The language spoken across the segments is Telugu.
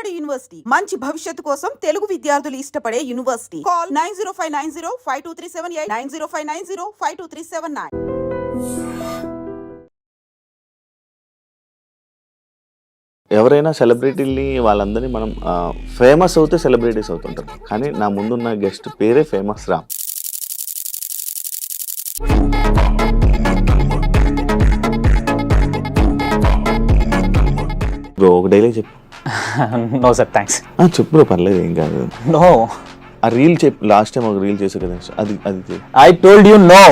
తమిళనాడు యూనివర్సిటీ మంచి భవిష్యత్తు కోసం తెలుగు విద్యార్థులు ఇష్టపడే యూనివర్సిటీ. కాల్ 9059052378 9059052379. ఎవరైనా సెలబ్రిటీని వాళ్ళందరినీ మనం ఫేమస్ అవుతే సెలబ్రిటీస్ అవుతుంటారు, కానీ నా ముందున్న గెస్ట్ పేరే ఫేమస్ రామ్. బ్రో ఒక డైలాగ్ చెప్పు. No sir thanks. చెప్పు బ్రో, పర్లేదు, ఏం కాదు. నో, ఆ రీల్ చెప్పు, లాస్ట్ టైం ఒక రీల్ చేసా కదా, అది అది ఐ టోల్డ్ యూ నో.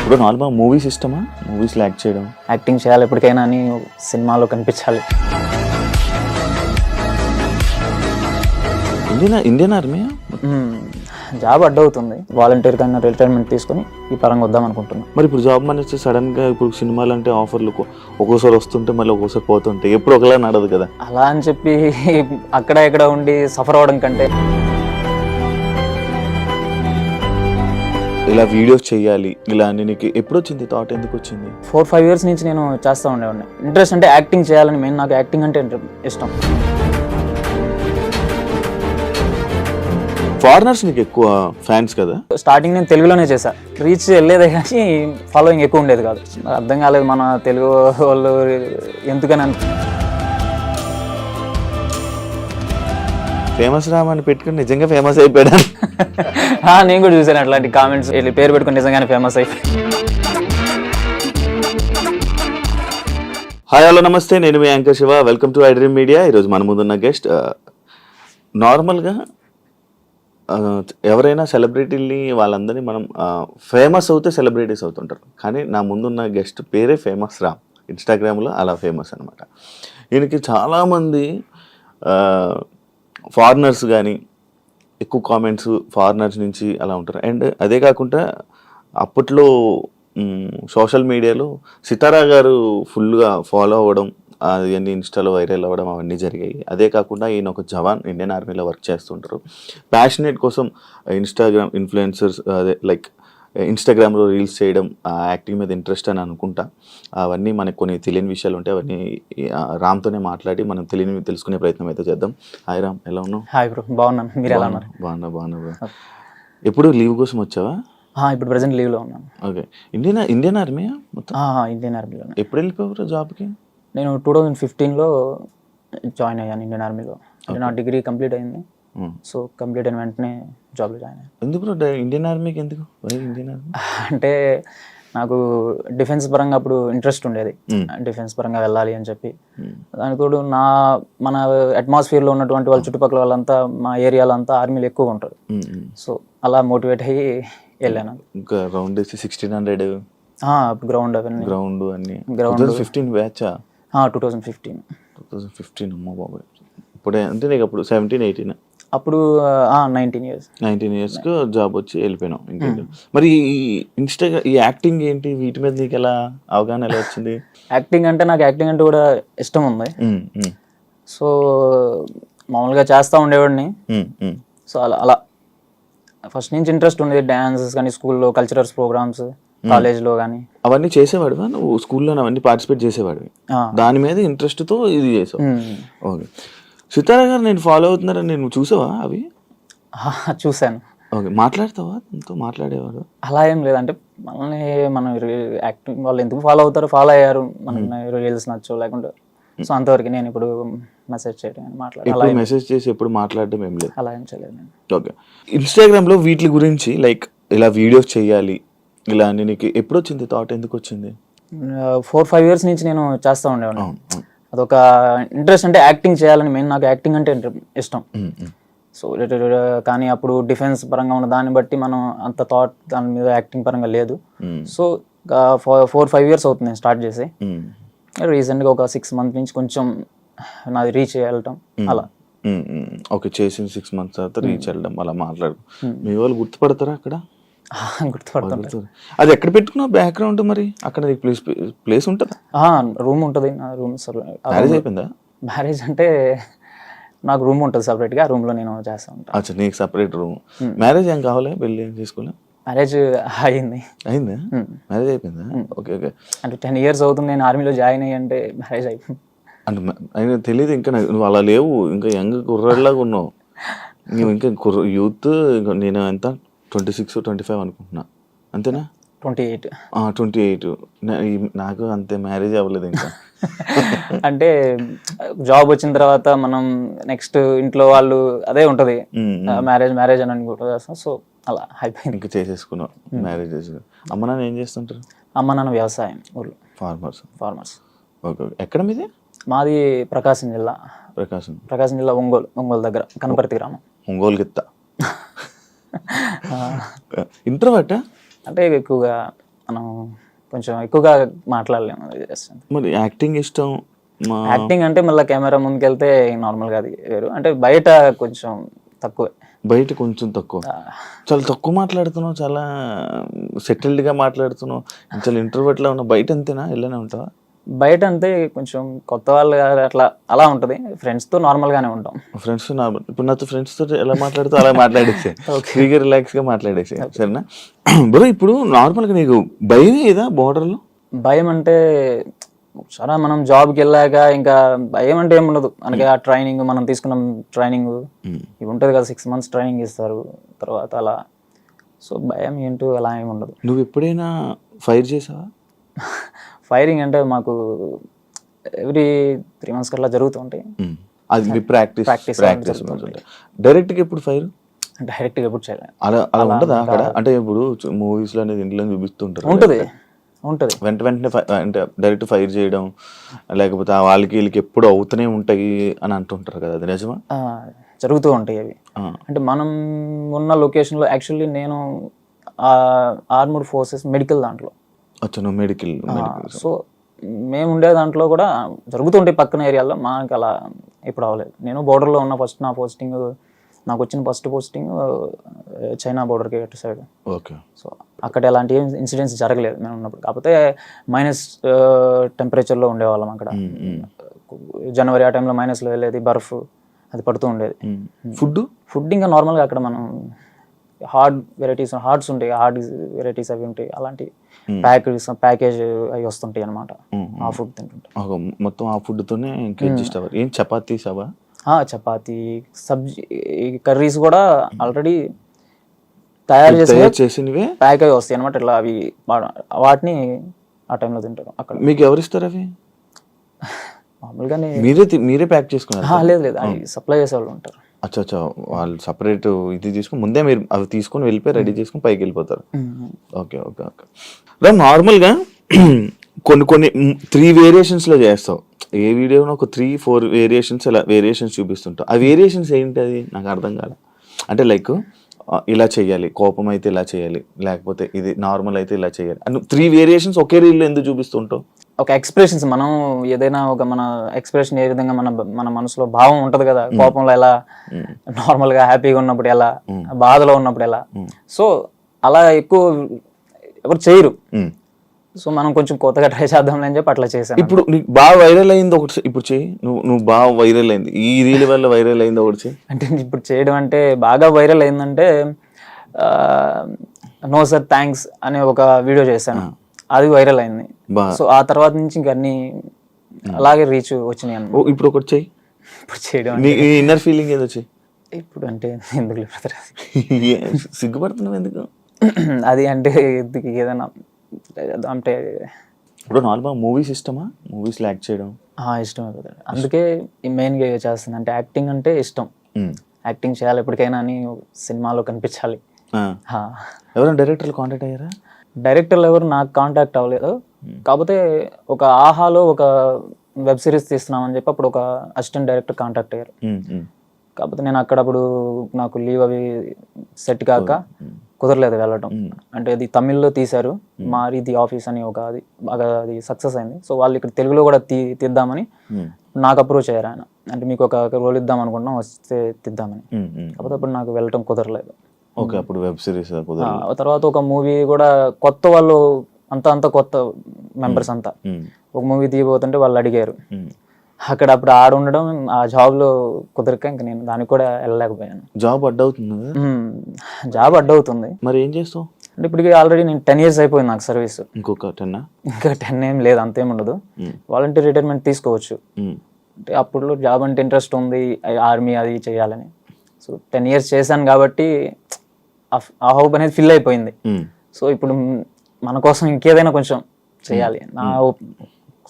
ఇప్పుడు నార్మల్ మూవీస్ ఇష్టమా? మూవీస్లో యాక్ట్ చేయడం, యాక్టింగ్ చేయాలి ఎప్పటికైనా అని సినిమాలో కనిపించాలి. ఇండియన్ ఆర్మీ జాబ్ అడ్డవుతుంది, వాలంటీర్ కన్నా రిటైర్మెంట్ తీసుకొని ఈ పరంగా వద్దాం అనుకుంటున్నాను. మరి ఇప్పుడు జాబ్ మానేస్తే సడన్ గా ఇప్పుడు సినిమాలు అంటే ఆఫర్లు ఒక్కోసారి వస్తుంటే మళ్ళీ ఒక్కోసారి పోతుంటాయి, ఎప్పుడు ఒకలా నడదు కదా. అలా అని చెప్పి అక్కడ ఇక్కడ ఉండి సఫర్ అవ్వడం కంటే ఇలా వీడియోస్ చేయాలి ఇలా అని నీకు ఎప్పుడు వచ్చింది థాట్? ఎందుకు వచ్చింది? 4-5 years నుంచి నేను చేస్తూ ఉండేవాడిని. ఇంట్రెస్ట్ అంటే యాక్టింగ్ చేయాలని, మెయిన్ నాకు యాక్టింగ్ అంటే ఇష్టం. ఫారినర్స్ నీకు ఎక్కువ ఫ్యాన్స్ కదా? స్టార్టింగ్ నేను తెలుగులోనే చేశా, రీచ్ వెళ్ళేదే కానీ ఫాలోయింగ్ ఎక్కువ ఉండేది కాదు. అర్థం కాలేదు మన తెలుగు వాళ్ళు ఎందుకని. ఫేమస్ రామ్ అని పెట్టుకుని నిజంగా ఫేమస్ అయిపోయాడు. నేను కూడా చూసాను అట్లాంటి కామెంట్స్, పేరు పెట్టుకుని నిజంగానే ఫేమస్ అయిపోయి. హాయ్ హలో నమస్తే, నేను మీ anchor Shiva, welcome to iDream media. ఈరోజు మన ముందున్న గెస్ట్ నార్మల్గా ఎవరైనా సెలబ్రిటీని వాళ్ళందరినీ మనం ఫేమస్ అవుతే సెలబ్రిటీస్ అవుతుంటారు, కానీ నా ముందున్న గెస్ట్ పేరే ఫేమస్ రామ్. ఇన్స్టాగ్రామ్లో అలా ఫేమస్ అనమాట. ఈయనకి చాలామంది ఫారినర్స్ కానీ ఎక్కువ కామెంట్స్ ఫారినర్స్ నుంచి అలా ఉంటారు. అండ్ అదే కాకుండా అప్పట్లో సోషల్ మీడియాలో సితారా గారు ఫుల్గా ఫాలో అవ్వడం, అవన్నీ ఇన్స్టాలో వైరల్ అవ్వడం అవన్నీ జరిగాయి. అదే కాకుండా ఈయన ఒక జవాన్, ఇండియన్ ఆర్మీలో వర్క్ చేస్తుంటారు. ప్యాషనేట్ కోసం ఇన్స్టాగ్రామ్ ఇన్ఫ్లుయెన్సర్స్, అదే లైక్ ఇన్స్టాగ్రామ్లో రీల్స్ చేయడం, యాక్టింగ్ మీద ఇంట్రెస్ట్ అని అనుకుంటా. అవన్నీ మనకు కొన్ని తెలియని విషయాలు ఉంటాయి, అవన్నీ రామ్తోనే మాట్లాడి మనం తెలుసుకునే ప్రయత్నం అయితే చేద్దాం. హాయ్ రామ్, ఎలా ఉన్నావు? హాయ్ బ్రో, బాగున్నాను. మీరు ఎలా ఉన్నారు? బాగున్నా బ్రో. ఎప్పుడు లీవ్ కోసం వచ్చావా? ఇప్పుడు ప్రెసెంట్ లీవ్లో ఉన్నాను. ఓకే. ఇండియన్ ఆర్మీ మొత్తం? ఇండియన్ ఆర్మీలో. ఎప్పుడు వెళ్ళిపోయారు జాబ్కి? నేను 2015లో జాయిన్ అయ్యాను ఇండియన్ ఆర్మీలో. నా డిగ్రీ కంప్లీట్ అయింది, సో కంప్లీట్ అయిన వెంటనే జాబ్లో జాయిన్ అయ్యాను. ఎందుకు ఇండియన్ ఆర్మీకి? ఎందుకు ఇండియన్ ఆర్మీ? అంటే నాకు డిఫెన్స్ పరంగా అప్పుడు ఇంట్రెస్ట్ ఉండేది, డిఫెన్స్ పరంగా వెళ్ళాలి అని చెప్పి. దానికి తోడు మన అట్మాస్ఫియర్లో ఉన్నటువంటి వాళ్ళ చుట్టుపక్కల వాళ్ళంతా, మా ఏరియాలో అంతా ఆర్మీలు ఎక్కువ ఉంటారు. సో అలా మోటివేట్ అయ్యి వెళ్ళాను. ఇంకా రౌండ్ 1600 గ్రౌండ్ అవన్నీ, గ్రౌండ్ 2015 బ్యాచా? 2015. అమ్మో బాబాయ్. ఇప్పుడే అంటే నీకు అప్పుడు 17-18? అప్పుడు 19 years జాబ్ వచ్చి వెళ్ళిపోయినావు. ఇంకేంటి మరి ఈ యాక్టింగ్ ఏంటి, వీటి మీద నీకు ఎలా అవగాహన ఎలా వచ్చింది? యాక్టింగ్ అంటే నాకు యాక్టింగ్ అంటే కూడా ఇష్టం ఉంది. సో మామూలుగా చేస్తూ ఉండేవాడిని. సో అలా ఫస్ట్ నుంచి ఇంట్రెస్ట్ ఉండేది. డాన్సెస్ కానీ, స్కూల్లో కల్చరల్స్ ప్రోగ్రామ్స్, కాలేజ్లో కానీ అవన్నీ చేసేవాడు. నువ్వు స్కూల్లో అవన్నీ పార్టిసిపేట్ చేసేవాడివి, దాని మీద ఇంట్రెస్ట్తో ఇది చేసావు. ఓకే. సితారా గారు నేను ఫాలో అవుతున్నారని నేను చూసావా? అవి చూశాను. ఓకే. మాట్లాడతావా తనతో? మాట్లాడేవాడు? అలా ఏం లేదంటే మనల్ని మనం యాక్టింగ్ వాళ్ళు ఎందుకు ఫాలో అవుతారు, ఫాలో అయ్యారు, మనకి రీల్స్ నచ్చు లేకుంటే, సో అంతవరకు. నేను ఇప్పుడు మెసేజ్ చేయడం, మాట్లాడాలి, మెసేజ్ చేసి ఎప్పుడు మాట్లాడడం ఏం లేదు, అలా ఏం చేయలేదు నేను. ఓకే. ఇన్స్టాగ్రామ్లో వీటి గురించి లైక్ ఇలా వీడియోస్ చేయాలి ఇలా అని నీకు ఎప్పుడు వచ్చింది థాట్? ఎందుకు వచ్చింది? 4-5 years నుంచి నేను చేస్తూ ఉండేవాడిని. అదొక ఇంట్రెస్ట్ అంటే యాక్టింగ్ చేయాలని, మెయిన్ నాకు యాక్టింగ్ అంటే ఇష్టం. సో కానీ అప్పుడు డిఫెన్స్ పరంగా ఉన్న దాన్ని బట్టి మనం అంత థాట్ దాని మీద యాక్టింగ్ పరంగా లేదు. సో 4-5 years అవుతుంది నేను స్టార్ట్ చేసి. రీసెంట్గా ఒక 6 months నుంచి కొంచెం నాది రీచ్ వెళ్ళటం అలా. ఓకే. చేసిన 6 months తర్వాత రీచ్ వెళ్ళడం అలా మాట్లాడు. మీ వాళ్ళు గుర్తుపడతారా అక్కడ? గుర్తుపడుతుంటారు. అది ఎక్కడ పెట్టుకున్నావు బ్యాక్గ్రౌండ్? మరి అక్కడ ప్లేస్ ఉంటుందా? రూమ్ ఉంటుంది. నా రూమ్ మ్యారేజ్ అయిపోయిందా? మ్యారేజ్ అంటే నాకు రూమ్ ఉంటుంది సపరేట్గా, రూమ్లో నేను చేస్తూ ఉంటాను. నీకు సపరేట్ రూమ్. మ్యారేజ్ ఏం కావాలి? పెళ్ళి ఏం చేసుకోలే? మ్యారేజ్ అయింది. అయిందా? మ్యారేజ్ అయిపోయిందా? Okay okay. అంటే 10 years అవుతుంది నేను ఆర్మీలో జాయిన్ అయ్యి అంటే మ్యారేజ్ అయిపోయింది. అంటే అయినా తెలియదు ఇంకా నువ్వు అలా లేవు, ఇంకా యంగ్ కుర్రాడిలాగా ఉన్నావు నువ్వు, ఇంకా యూత్. నేను ఎంత 26 25 అనుకుంటున్నా, అంతేనా? 28. 28. నాకు అంతే, మ్యారేజ్ అవ్వలేదు ఇంకా. అంటే జాబ్ వచ్చిన తర్వాత మనం నెక్స్ట్ ఇంట్లో వాళ్ళు అదే ఉంటది, మ్యారేజ్ అని అనుకుంటా. సో అలా అయిపోయింది. ఇంకా చేసేసుకున్నావు, మ్యారేజ్ చేసుకున్నావు. అమ్మ నాన్న ఏం చేస్తుంటారు? అమ్మ నాన్న వ్యవసాయం, ఊర్లో ఫార్మర్స్. Okay okay. ఎక్కడ మీది? మాది ప్రకాశం జిల్లా. ప్రకాశం జిల్లా ఒంగోలు దగ్గర కనపర్తి గ్రామం. ఒంగోలు గిత్త. ఇంట్రోవర్టా? అంటే ఎక్కువగా మనం కొంచెం ఎక్కువగా మాట్లాడలేము. మరి యాక్టింగ్ ఇష్టం? యాక్టింగ్ అంటే మళ్ళీ కెమెరా ముందుకు వెళ్తే నార్మల్గా అది వేరు. అంటే బయట కొంచెం తక్కువే. బయట కొంచెం తక్కువ, చాలా తక్కువ మాట్లాడుతున్నావు, చాలా సెటిల్డ్గా మాట్లాడుతున్నావు, చాలా ఇంట్రోవర్ట్లా ఉన్నావు. బయట అంతేనా? ఇలానే ఉంటావా? బయట అంతే, కొంచెం కొత్త వాళ్ళు అలా ఉంటుంది. ఫ్రెండ్స్తో నార్మల్గానే ఉంటాం. Friends normal. ఇప్పుడు నాతో ఫ్రెండ్స్తో ఎలా మాట్లాడుతూ అలా మాట్లాడేసే, ఫ్రీగా రిలాక్స్గా మాట్లాడేసే, సరేనా? బ్రో ఇప్పుడు నార్మల్గా నీకు భయం ఏదా బోర్డర్లో? భయం అంటే సరే మనం జాబ్కి వెళ్ళాక ఇంకా భయం అంటే ఏమి ఉండదు. మనకి ఆ ట్రైనింగ్, మనం తీసుకున్న ట్రైనింగ్ ఇవి ఉంటుంది కదా, 6 months ట్రైనింగ్ ఇస్తారు తర్వాత అలా. సో భయం ఏంటో అలా ఏమి ఉండదు. నువ్వు ఎప్పుడైనా ఫైర్ చేసావా? ఫైరింగ్ అంటే మాకు ఎవ్రీ 3 months అట్లా జరుగుతూ ఉంటాయి. అది ప్రాక్టీస్. డైరెక్ట్గా ఎప్పుడు ఫైర్? డైరెక్ట్గా ఎప్పుడు చేయలేదు. అలా ఉండదా అక్కడ? అంటే ఇప్పుడు మూవీస్లో అనేది ఇంట్లో చూపిస్తుంటారు, ఉంటుంది వెంటనే అంటే డైరెక్ట్ ఫైర్ చేయడం, లేకపోతే వాళ్ళకి వీళ్ళకి ఎప్పుడు అవుతూనే ఉంటాయి అని అంటుంటారు కదా, అది నిజమా? జరుగుతూ ఉంటాయి అవి. అంటే మనం ఉన్న లొకేషన్లో యాక్చువల్లీ నేను ఆర్మడ్ ఫోర్సెస్ మెడికల్ దాంట్లో. మెడికల్. సో మేము ఉండే దాంట్లో కూడా జరుగుతుంటాయి పక్కన ఏరియాలో. మాకు అలా ఇప్పుడు అవ్వలేదు. నేను బోర్డర్లో ఉన్న నా పోస్టింగ్, నాకు వచ్చిన ఫస్ట్ పోస్టింగ్ చైనా బోర్డర్కి అటు సైడ్. ఓకే. సో అక్కడ ఎలాంటి ఇన్సిడెంట్స్ జరగలేదు మేము ఉన్నప్పుడు. కాకపోతే మైనస్ టెంపరేచర్లో ఉండేవాళ్ళం అక్కడ. జనవరి ఆ టైంలో మైనస్లో వెళ్ళేది, బర్ఫ్ అది పడుతూ ఉండేది. ఫుడ్ ఇంకా నార్మల్గా అక్కడ మనం హార్డ్ హార్ట్స్ ఉంటాయి, హార్డ్ వెరైటీస్ అవి ఉంటాయి, అలాంటి ప్యాకేజ్ అవి వస్తుంటాయి అనమాట. ఆ ఫుడ్ తింటుంటాం మొత్తం. ఆ ఫుడ్తోనే ఏం చపాతీసావా? చపాతీ, సబ్జీ, కర్రీస్ కూడా ఆల్రెడీ తయారు చేసినవి ప్యాక్ అవి వస్తాయి అనమాట. ఇట్లా అవి వాటిని ఆ టైంలో తింటారు అక్కడ. మీకు ఎవరు ఇస్తారు అవి? మామూలుగానే మీరే ప్యాక్ చేసుకున్నారు? లేదు, అవి సప్లై చేసే వాళ్ళు ఉంటారు. అచ్చా, వాళ్ళు సపరేట్ ఇది తీసుకుని ముందే మీరు అవి తీసుకొని వెళ్ళిపోయి రెడీ చేసుకుని పైకి వెళ్ళిపోతారు. Okay okay okay. నార్మల్గా కొన్ని 3 వేరియేషన్స్లో చేస్తావు. ఏ వీడియోలో ఒక 3-4 వేరియేషన్స్ అలా వేరియేషన్స్ చూపిస్తుంటావు. ఆ వేరియేషన్స్ ఏంటి? అది నాకు అర్థం కాదు. అంటే లైక్ ఇలా చేయాలి, కోపం అయితే ఇలా చేయాలి, లేకపోతే ఇది నార్మల్ అయితే ఇలా చేయాలి. 3 వేరియేషన్స్ ఒకే రీల్లో ఎందుకు చూపిస్తుంటావు? ఒక ఎక్స్ప్రెషన్స్, మనం ఏదైనా ఒక మన ఎక్స్ప్రెషన్ ఏ విధంగా మన మనసులో భావం ఉంటది కదా. కోపంలో ఎలా, నార్మల్ గా హ్యాపీగా ఉన్నప్పుడు ఎలా, బాధలో ఉన్నప్పుడు ఎలా. సో అలా ఎక్కువ ఎవరు చేయరు. సో మనం కొంచెం కొత్తగా ట్రై చేద్దాం అని చెప్పి అట్లా చేశాను. ఇప్పుడు నీకు బాగా వైరల్ అయింది ఒకటి ఇప్పుడు చెయ్యి. నువ్వు బాగా వైరల్ అయింది, ఈ రీల్ వల్ల వైరల్ అయింది ఒకటి చెయ్యి. అంటే ఇప్పుడు చేయడం అంటే బాగా వైరల్ అయిందంటే నో సార్ థ్యాంక్స్ అనే ఒక వీడియో చేశాను, అది వైరల్ అయింది. సో ఆ తర్వాత నుంచి ఇంక అన్ని అలాగే రీచ్ వచ్చినాయి అన్నమాట. ఇప్పుడు ఒకటి చెయ్యి. ఇప్పుడు చేయడం ఇన్నర్ ఫీలింగ్ ఏదో చెయ్యి. ఇప్పుడు అంటే ఎందుకు సిగ్గుపడుతున్నావు ఎందుకు? అది అంటే ఏదైనా అంటే ఇప్పుడు నార్మల్ మూవీస్ ఇష్టమా? మూవీస్ యాక్ట్ చేయడం ఇష్టమే కదా, అందుకే మెయిన్గా చేస్తుంది. అంటే యాక్టింగ్ అంటే ఇష్టం, యాక్టింగ్ చేయాలి ఎప్పటికైనా అని, సినిమాలో కనిపించాలి. ఎవరైనా డైరెక్టర్లు కాంటాక్ట్ అయ్యారా? డైరెక్టర్లు ఎవరు నాకు కాంటాక్ట్ అవ్వలేదు. కాకపోతే ఒక ఆహాలో ఒక వెబ్ సిరీస్ తీస్తున్నామని చెప్పి అప్పుడు ఒక అసిస్టెంట్ డైరెక్టర్ కాంటాక్ట్ అయ్యారు. కాకపోతే నేను అక్కడప్పుడు నాకు లీవ్ అవి సెట్ కాక కుదరలేదు వెళ్ళటం. అంటే అది తమిళ్లో తీశారు, మారి ది ఆఫీస్ అని ఒక, అది బాగా అది సక్సెస్ అయింది. సో వాళ్ళు ఇక్కడ తెలుగులో కూడా తీద్దామని నాకు అప్రోచ్ అయ్యారు ఆయన. అంటే మీకు ఒక రోల్ ఇద్దాం అనుకుంటున్నాం, వస్తే తీద్దామని. కాకపోతే అప్పుడు నాకు వెళ్ళటం కుదరలేదు. ఓకే, అప్పుడు వెబ్ సిరీస్. తర్వాత ఒక మూవీ కూడా కొత్త వాళ్ళు అంతా కొత్త మెంబర్స్ అంతా ఒక మూవీ తీయబోతుంటే వాళ్ళు అడిగారు. అక్కడ అప్పుడు ఆడ ఉండడం, ఆ జాబ్ లో కుదరక ఇంకా నేను దానికి కూడా వెళ్ళలేకపోయాను. జాబ్ అడ్డవుతుంది. జాబ్ అడ్డవుతుంది. మరి ఏం చేస్తావు? అంటే ఇప్పటికి ఆల్రెడీ నేను 10 years అయిపోయింది నాకు సర్వీస్. ఇంకొక 10 ఇంకా 10 ఏం లేదు, అంతేం ఉండదు. వాలంటీర్ రిటైర్మెంట్ తీసుకోవచ్చు. అంటే అప్పుడు జాబ్ అంటే ఇంట్రెస్ట్ ఉంది, ఆర్మీ అది చేయాలని. సో 10 years చేశాను కాబట్టి ఆ హోప్ అనేది ఫిల్ అయిపోయింది. సో ఇప్పుడు మన కోసం ఇంకేదైనా కొంచెం చేయాలి, నా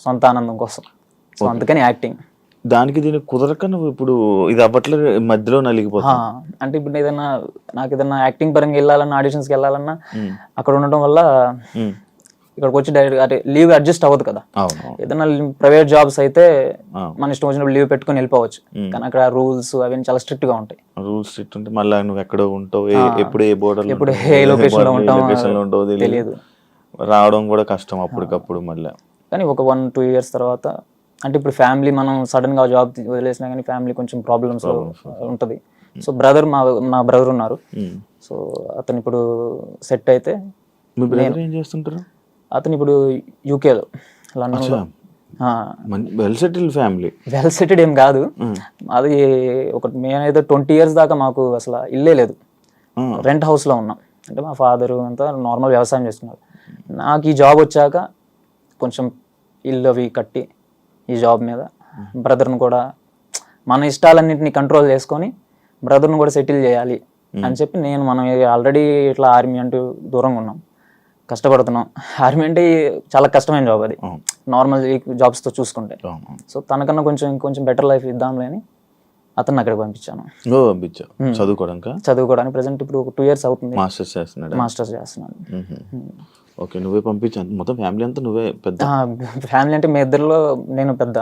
సొంత ఆనందం కోసం. సో అందుకని యాక్టింగ్. దానికి దీనికి కుదరక నువ్వు ఇప్పుడు ఇది అవ్వట్లేదు, మధ్యలో నలిగిపోతా. అంటే ఇప్పుడు నాకు ఏదైనా యాక్టింగ్ పరంగా వెళ్ళాలన్నా, ఆడిషన్స్కి వెళ్ళాలన్నా అక్కడ ఉండడం వల్ల ఇక్కడికి వచ్చి డైరెక్ట్ అంటే లీవ్ అడ్జస్ట్ అవ్వదు కదా. ఏదైనా ప్రైవేట్ జాబ్స్ అయితే మన ఇష్టం వచ్చినప్పుడు లీవ్ పెట్టుకుని వెళ్ళిపోవచ్చు. కానీ అక్కడ రూల్స్ అవన్నీ చాలా స్ట్రిక్ట్ గా ఉంటాయి. రూల్స్ స్ట్రిక్ట్ ఉంటాయి. మళ్ళీ నువ్వు ఎక్కడో ఉంటావు, ఎప్పుడు ఏ బోర్డర్, ఎప్పుడు ఏ లొకేషన్ లో ఉంటావు తెలియదు. రావడం కూడా కష్టం అప్పటికప్పుడు మళ్ళీ. కానీ ఒక 1-2 years తర్వాత అంటే ఇప్పుడు ఫ్యామిలీ మనం సడన్ గా జాబ్ వదిలేసినా కానీ ఫ్యామిలీ కొంచెం ప్రాబ్లమ్స్ ఉంటది. సో నా బ్రదర్ ఉన్నారు. సో అతను ఇప్పుడు సెట్ అయితే. మీ బ్రదర్ ఏం చేస్తుంటారు? అతను ఇప్పుడు యూకేలో, లండన్లో. Well settled family. Well settled ఏం కాదు, అది మేమైతే 20 years దాకా మాకు అసలు ఇల్లే లేదు, రెంట్ హౌస్ లో ఉన్నాం. అంటే మా ఫాదర్ అంతా నార్మల్ వ్యవసాయం చేస్తున్నారు. నాకు ఈ జాబ్ వచ్చాక కొంచెం ఇల్లు అవి కట్టి ఈ జాబ్ మీద బ్రదర్ను కూడా మన ఇష్టాలన్నింటినీ కంట్రోల్ చేసుకొని బ్రదర్ను కూడా సెటిల్ చేయాలి అని చెప్పి మనం ఆల్రెడీ ఇట్లా ఆర్మీ అంటూ దూరంగా ఉన్నాం, కష్టపడుతున్నాం. ఆర్మీ అంటే చాలా కష్టమైన జాబ్, అది నార్మల్ జాబ్స్తో చూసుకుంటే. సో తనకన్నా ఇంకొంచెం బెటర్ లైఫ్ ఇద్దాంలే అని అతను అక్కడికి పంపించాను. చదువుకోవడానికి. ప్రెసెంట్ ఇప్పుడు 2 years అవుతుంది. మాస్టర్స్ చేస్తున్నాను. ఓకే, నువ్వే పంపించాను. మొత్తం ఫ్యామిలీ అంతా నువ్వే పెద్ద? ఫ్యామిలీ అంటే మీ ఇద్దరిలో నేను పెద్ద.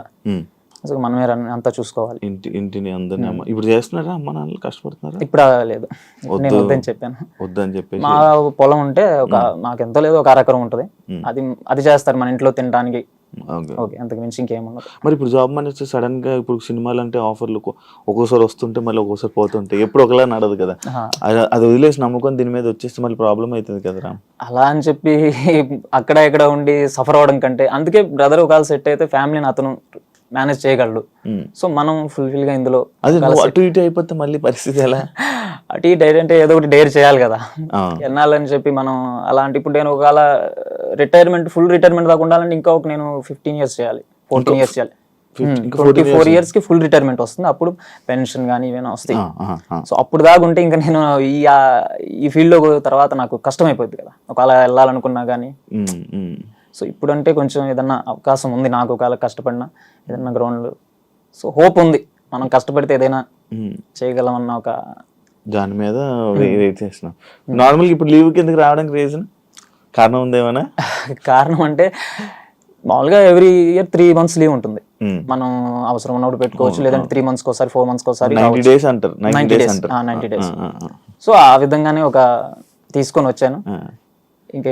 అసలు మనమే అంతా చూసుకోవాలి, ఇంటిని అందరినీ. ఇప్పుడు చేస్తున్నారా అమ్మ నాన్నలు, కష్టపడుతున్నారా? ఇప్పుడు లేదు, నేను వద్దని చెప్పాను. వద్దని చెప్పి మా పొలం ఉంటే మాకెంతో లేదు, ఒక 1 acre ఉంటుంది. అది చేస్తారు మన ఇంట్లో తినడానికి. ఓకే, అంతకు మించి ఇంకేమన్నా. మరి ఇప్పుడు జాబ్ మానేస్తే సడన్ గా ఇప్పుడు సినిమాలు అంటే ఆఫర్లు ఒక్కోసారి వస్తుంటే మళ్ళీ ఒక్కోసారి పోతుంటాయి, ఎప్పుడు ఒకలా నడదు కదా. అది వదిలేసి నమ్ముకొని దీని మీద వచ్చేస్తే మళ్ళీ ప్రాబ్లం అవుతుంది కదరా. అలా అని చెప్పి అక్కడ ఇక్కడ ఉండి సఫర్ అవడం కంటే, అందుకే బ్రదర్ ఒకవేళ సెట్ అయితే ఫ్యామిలీని అతను మేనేజ్ చేయగలడు. సో మనం ఫుల్ఫిల్ గా ఇందులో అటు ఇటు అయిపోతే మళ్ళీ పరిస్థితి ఎలా? అటు ఇటు అంటే ఏదో ఒకటి డేర్ చేయాలి కదా ఎన్నాలని చెప్పి మనం. అలాంటి ఇప్పుడు నేను ఒకవేళ ఫుల్ రిటైర్మెంట్ దాకా ఉండాలంటే ఇంకా నేను 15 years చేయాలి, 14 years చేయాలి. 24 years కి ఫుల్ రిటైర్మెంట్ వస్తుంది. అప్పుడు పెన్షన్ కానీ ఇవైనా వస్తాయి. సో అప్పుడు దాకా ఉంటే ఇంకా నేను ఈ ఫీల్డ్ లో తర్వాత నాకు కష్టం అయిపోద్ది కదా ఒకవేళ వెళ్ళాలనుకున్నా కానీ. సో ఇప్పుడంటే కొంచెం ఏదన్నా అవకాశం ఉంది నాకు, ఒకవేళ కష్టపడినా ఏదన్నా గ్రౌండ్. సో హోప్ ఉంది, మనం కష్టపడితే ఏదైనా చేయగలమన్న ఒక దాని మీద వెయిట్ చేస్తున్నాం. నార్మల్ ఇప్పుడు లీవ్ కిందకి రావడానికి రీజన్ కారణం ఉందేమన్నా? కారణం అంటే మామూలుగా ఎవ్రీ ఇయర్ 3 months లీవ్ ఉంటుంది. మనం అవసరం ఉన్నప్పుడు పెట్టుకోవచ్చు, లేదంటే 3 months ఒకసారి 4 months ఒకసారి 90 days అంటారు. 90 days. సో ఆ విధంగానే తీసుకొని వచ్చాను. ఇంకా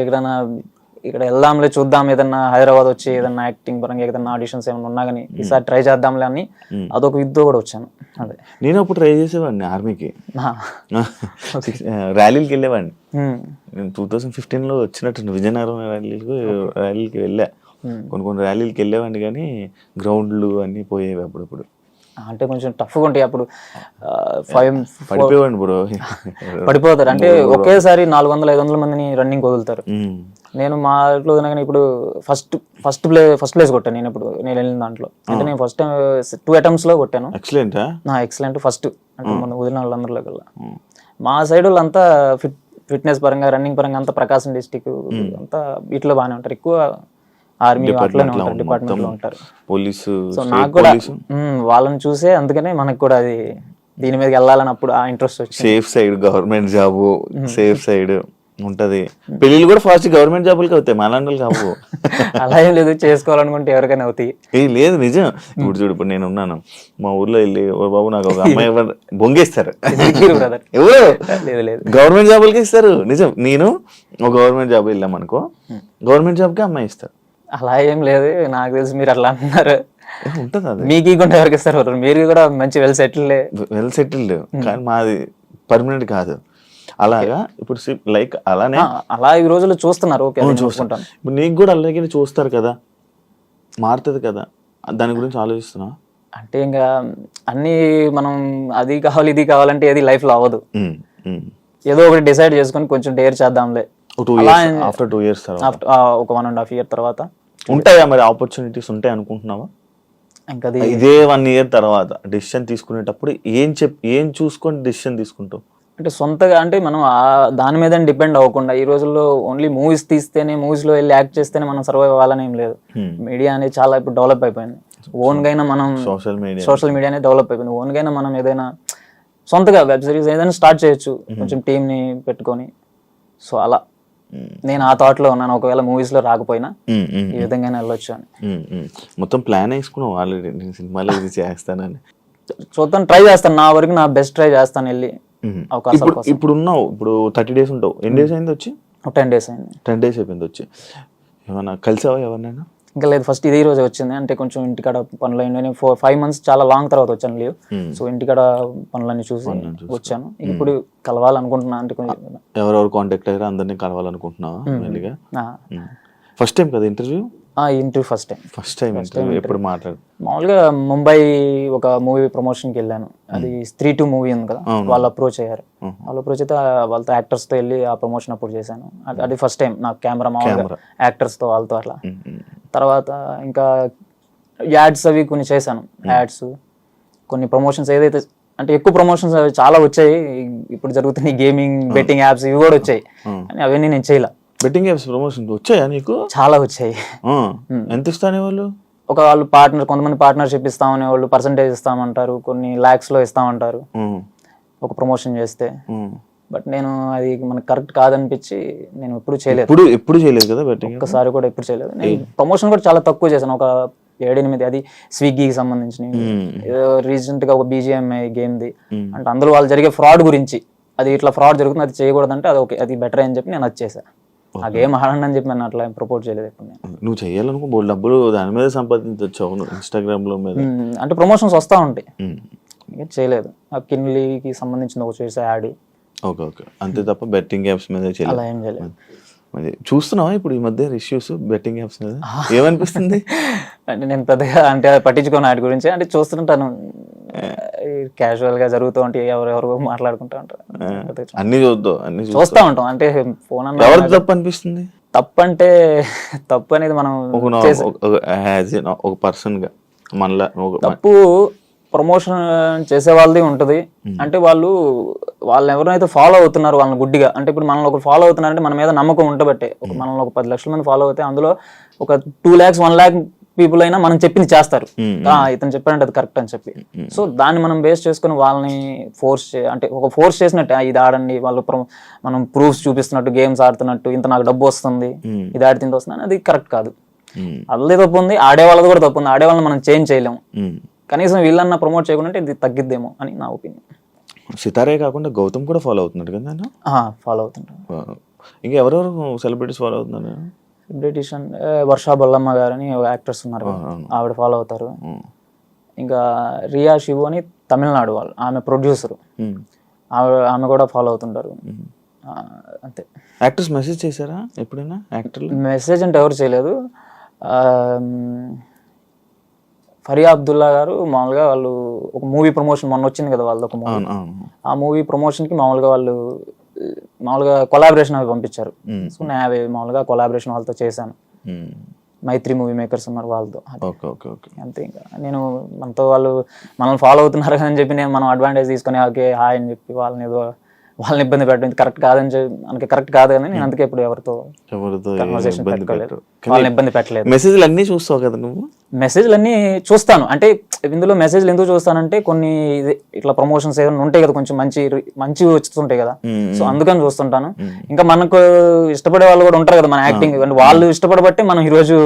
ఇక్కడ వెళ్దాంలే, చూద్దాం, ఏదన్నా హైదరాబాద్ వచ్చి ఏదన్నా యాక్టింగ్ పరంగా ఏదన్నా ఆడిషన్స్ ఏమైనా ఉన్నా కానీ ఈసారి ట్రై చేద్దాంలే అని అదొక విద్య కూడా వచ్చాను. అదే నేను అప్పుడు ట్రై చేసేవాడిని ఆర్మీకి, ర్యాలీకి వెళ్ళేవాడిని. నేను 2015లో వచ్చినట్టు విజయనగరం ర్యాలీకి వెళ్ళా. కొన్ని ర్యాలీలకి వెళ్ళేవాడిని కానీ గ్రౌండ్లు అన్నీ పోయేవి అప్పుడప్పుడు. అంటే కొంచెం టఫ్గా ఉంటాయి అప్పుడు. పడిపోయేవాడిని బ్రో, పడిపోతారు. అంటే ఒకేసారి 400-500 మందిని రన్నింగ్ వదులుతారు. నేను మా ఇంట్లో ఇప్పుడు ఫస్ట్ ప్లేస్ కొట్టాను నేను ఇప్పుడు నేను వెళ్ళిన దాంట్లో. అంటే నేను ఫస్ట్ 2 attempts లో కొట్టాను. ఎక్సలెంట్ ఫస్ట్ అంటే మన వదిలిన వాళ్ళందరిలో కల్లా. మా సైడ్ వాళ్ళంతా ఫిట్నెస్ పరంగా, రన్నింగ్ పరంగా అంతా ప్రకాశం డిస్టిక్ అంతా వీటిలో బాగానే ఉంటారు. ఎక్కువ ఆర్మీ అట్లనే ఉంటారు, డిపార్ట్మెంట్ లో ఉంటారు, పోలీసు. సో నాకు కూడా వాళ్ళని చూసే అందుకనే మనకు కూడా అది దీని మీద వెళ్ళాలని అప్పుడు ఆ ఇంట్రెస్ట్ వచ్చింది. Safe side government job, safe side ఉంటది. పెళ్లిళ్ళు కూడా ఫస్ట్ గవర్నమెంట్ జాబులకి అవుతాయి, మాలాంటి కావు. అలా ఏం లేదు, చేసుకోవాలనుకుంటే ఎవరికైనా అవుతాయి. లేదు నిజం. ఇప్పుడు చూడు, ఇప్పుడు నేను ఉన్నాను మా ఊర్లో వెళ్ళి, ఓ బాబు నాకు ఒక అమ్మాయి బొంగేస్తారు, ఎవరు గవర్నమెంట్ జాబులకి ఇస్తారు. నిజం, నేను ఒక గవర్నమెంట్ జాబ్ వెళ్ళాం అనుకో, గవర్నమెంట్ జాబ్కి అమ్మాయి ఇస్తారు. అలా ఏం లేదు, నాకు తెలిసి మీరు అట్లా అంటున్నారు. ఉంటది అది, మీకు ఇవ్వకుండా ఎవరికి ఇస్తారు? మీరు కూడా మంచి వెల్ సెటిల్డ్ కానీ మాది పర్మనెంట్ కాదు. అలాగా ఇప్పుడు లైక్ అలానే అలా ఈ రోజుల్లో చూస్తున్నారు. ఓకే, చూసుకుంటాను. ఇప్పుడు నీకు కూడా అలాగే చూస్తారు కదా, మారుతుంది కదా, దాని గురించి ఆలోచిస్తున్నా. అంటే ఇంకా అన్ని మనం అది కావాలి ఇది కావాలంటే ఏది లైఫ్ లో అవ్వదు. ఏదో ఒకటి డిసైడ్ చేసుకొని కొంచెం డేర్ చేద్దాంలే 2 years ఆఫ్టర్ 2 years తర్వాత ఒక 1.5 year తర్వాత ఉంటాయా మరి ఆపర్చునిటీస్ ఉంటాయి అనుకుంటున్నావా? ఇంకా అది ఇదే 1 year తర్వాత డెసిషన్ తీసుకునేటప్పుడు ఏం చూసుకొని డెసిషన్ తీసుకుంటావు? అంటే సొంతగా అంటే మనం దాని మీద డిపెండ్ అవ్వకుండా ఈ రోజుల్లో ఓన్లీ మూవీస్ తీస్తేనే మూవీస్లో వెళ్ళి యాక్ట్ చేస్తేనే మనం సర్వైవ్ అవ్వాలని ఏం లేదు. మీడియా అనేది చాలా ఇప్పుడు డెవలప్ అయిపోయింది. ఓన్గా అయినా మనం సోషల్ మీడియా అనేది డెవలప్ అయిపోయింది. ఓన్గా అయినా మనం ఏదైనా సొంతగా వెబ్ సిరీస్ ఏదైనా స్టార్ట్ చేయొచ్చు కొంచెం టీంని పెట్టుకొని. సో అలా నేను ఆ థాట్లో ఉన్నాను, ఒకవేళ మూవీస్లో రాకపోయినా ఈ విధంగా వెళ్ళొచ్చు అని. మొత్తం ప్లాన్ వేసుకున్నావు ఆల్రెడీ, నేను సినిమాలో ఇది చేస్తానని. చూద్దాం, ట్రై చేస్తాను, నా వరకు నా బెస్ట్ ట్రై చేస్తాను వెళ్ళి అవకాశాల కోసం. ఇప్పుడు ఉన్నావు, ఇప్పుడు 30 days ఉంటావు. ఎన్ని డేస్ అయింది వచ్చి? 10 days అయింది. 10 days అయిపోయింది వచ్చి. ఏమన్నా కలిసావా ఎవరినైనా? ఇంకా లేదు, ఫస్ట్ ఇదే రోజే వచ్చింది. అంటే కొంచెం ఇంటికాడ పనులు అయినా 5 months చాలా లాంగ్ తర్వాత వచ్చాను లీవ్. సో ఇంటికాడ పనులన్నీ చూసి వచ్చాను. ఇప్పుడు కలవాలనుకుంటున్నా. అంటే ఎవరెవరు కాంటాక్ట్ అయ్యారో అందరినీ కలవాలనుకుంటున్నావా? ఫస్ట్ టైం కదా interview? Interview first time interview. ఎప్పుడు మాట్లాడు? మామూలుగా ముంబై ఒక మూవీ ప్రమోషన్కి వెళ్ళాను. అది 3-2 మూవీ ఉంది కదా, వాళ్ళు అప్రోచ్ అయ్యారు. వాళ్ళు అప్రోచ్ అయితే వాళ్ళతో యాక్టర్స్తో వెళ్ళి ఆ ప్రమోషన్ అప్పుడు చేశాను. అది ఫస్ట్ టైం నాకు కెమెరా మామూలుగా యాక్టర్స్తో వాళ్ళతో అట్లా. తర్వాత ఇంకా యాడ్స్ అవి కొన్ని చేశాను. యాడ్స్ కొన్ని ప్రమోషన్స్ ఏదైతే అంటే ఎక్కువ ప్రమోషన్స్ అవి చాలా వచ్చాయి. ఇప్పుడు జరుగుతున్న గేమింగ్ బెట్టింగ్ యాప్స్ ఇవి కూడా వచ్చాయి, కానీ అవన్నీ నేను చేయలే. బెట్టింగ్ యాప్స్ ప్రమోషన్ వచ్చాయా నీకు? చాలా వచ్చాయి. ఎంత ఇస్తానే వాళ్ళు? వాళ్ళు కొంతమంది పార్ట్నర్షిప్ ఇస్తామనే వాళ్ళు పర్సంటేజ్ ఇస్తామంటారు, కొన్ని lakhs లో ఇస్తామంటారు ఒక ప్రమోషన్ చేస్తే. బట్ నేను అది మనకు కరెక్ట్ కాదనిపించి నేను ఎప్పుడు చేయలేదు. ఎప్పుడు చేయలేదు కదా బెట్టింగ్? ఒక్కసారి కూడా ఎప్పుడు చేయలేదు. నేను ప్రమోషన్ కూడా చాలా తక్కువ చేశాను, ఒక 7-8. అది స్విగ్గీకి సంబంధించినవి. రీసెంట్ గా ఒక BGMI గేమ్ది, అంటే అందులో వాళ్ళు జరిగే ఫ్రాడ్ గురించి, అది ఇట్లా ఫ్రాడ్ జరుగుతుంది అది చేయకూడదంటే అది ఓకే, అది బెటర్ అని చెప్పి నేను అది చేశాను. ఆ గేమ్ ఆడండి అని చెప్పి నేను అట్లా ప్రపోజ్ చేయలేదు ఎప్పుడు. నువ్వు చేయాలనుకో బోల్ డబ్బులు దాని మీద సంపాదించవచ్చు ఇన్స్టాగ్రామ్ లో మీద. అంటే ప్రమోషన్స్ వస్తూ ఉంటాయి, చేయలేదు. ఆ కిన్లీకి సంబంధించిన ఒక చేసే యాడ్. ఓకే ఓకే, అంతే తప్ప బెట్టింగ్ యాప్స్ మీద అలా ఏం చేయలేదు. చూస్తున్నావా ఇప్పుడు ఈ మధ్య ఇష్యూస్ బెట్టింగ్ యాప్స్ మీద? ఏమనిపిస్తుంది? అంటే నేను పెద్దగా అంటే పట్టించుకోను వాటి గురించి. అంటే చూస్తుంటాను, క్యాజువల్ గా జరుగుతూ ఉంటాయి, ఎవరెవరు మాట్లాడుకుంటూ ఉంటారు, అన్ని చూస్తూ ఉంటాం. అంటే ఫోన్ ఎవరికి తప్పు అనిపిస్తుంది? తప్పు అంటే తప్పు అనేది మనం ఒక పర్సన్ గా మనలా తప్పు ప్రమోషన్ చేసే వాళ్ళది ఉంటది. అంటే వాళ్ళు ఎవరైతే ఫాలో అవుతున్నారు వాళ్ళని గుడ్డిగా, అంటే ఇప్పుడు మనల్ని ఒకరు ఫాలో అవుతున్నారంటే మన మీద నమ్మకం ఉండబట్టే. మనల్ని ఒక 10 లక్షల మంది ఫాలో అవుతే అందులో ఒక 2 lakhs 1 lakh పీపుల్ అయినా మనం చెప్పింది చేస్తారు, ఇతను చెప్పాడంటే అది కరెక్ట్ అని చెప్పి. సో దాన్ని మనం బేస్ చేసుకుని వాళ్ళని అంటే ఒక ఫోర్స్ చేసినట్టు ఇది ఆడండి, వాళ్ళు మనం ప్రూఫ్స్ చూపిస్తున్నట్టు, గేమ్స్ ఆడుతున్నట్టు, ఇంత నాకు డబ్బు వస్తుంది, ఇది ఆడితే ఇంత వస్తుంది, అది కరెక్ట్ కాదు. అదే తప్పు ఉంది, ఆడే వాళ్ళది కూడా తప్పు ఉంది. ఆడే వాళ్ళని మనం చేంజ్ చేయలేము. కనీసం వీళ్ళన్నా ప్రమోట్ చేయకుండా ఇది తగ్గిద్దేమో అని నా ఒపీనియన్. సితారే కాకుండా గౌతమ్ కూడా ఫాలో అవుతున్నాడు కదా? ఫాలో అవుతుంటాను. ఇంకా ఎవరెవరు సెలబ్రిటీస్ ఫాలో అవుతున్నారు? సెలబ్రిటీస్ వర్షా బొల్లమ్మ గారు అని యాక్టర్స్ ఉన్నారు, ఆవిడ ఫాలో అవుతారు. ఇంకా రియా శివు అని తమిళనాడు వాళ్ళు, ఆమె ప్రొడ్యూసర్, ఆమె కూడా ఫాలో అవుతుంటారు. అంతే. యాక్టర్స్ మెసేజ్ చేశారా ఎప్పుడైనా? యాక్టర్లు మెసేజ్ అంటే ఎవరు చేయలేదు. ఫరియా అబ్దుల్లా గారు మామూలుగా వాళ్ళు ఒక మూవీ ప్రమోషన్ మొన్న వచ్చింది కదా వాళ్ళది ఒక మూవీ, ఆ మూవీ ప్రమోషన్కి మామూలుగా కొలాబరేషన్ అవి పంపించారు. సో నేను అవి మామూలుగా కొలాబరేషన్ వాళ్ళతో చేశాను. మైత్రి మూవీ మేకర్స్ ఉన్నారు వాళ్ళతో. అంతే. ఇంకా నేను మనతో మనల్ని ఫాలో అవుతున్నారు అని చెప్పి మనం అడ్వాంటేజ్ తీసుకుని ఓకే హాయ్ అని చెప్పి వాళ్ళని ఇబ్బంది పెట్టడం కరెక్ట్ కాదని చెప్పి మనకి కరెక్ట్ కాదు కానీ నేను అందుకే ఇప్పుడు ఎవరితో కన్వర్సేషన్ పెట్టుకోలేదు, వాళ్ళని ఇబ్బంది పెట్టలేదు. మెసేజ్లు అన్నీ చూస్తావు కదా నువ్వు? మెసేజ్లు అన్నీ చూస్తాను. అంటే ఇందులో మెసేజ్లు ఎందుకు చూస్తానంటే కొన్ని ఇట్లా ప్రమోషన్స్ ఏదైనా ఉంటాయి కదా, కొంచెం మంచి వస్తుంటాయి కదా, సో అందుకని చూస్తుంటాను. ఇంకా మనకు ఇష్టపడే వాళ్ళు కూడా ఉంటారు కదా మన యాక్టింగ్, వాళ్ళు ఇష్టపడబట్టి మనం ఈ రోజు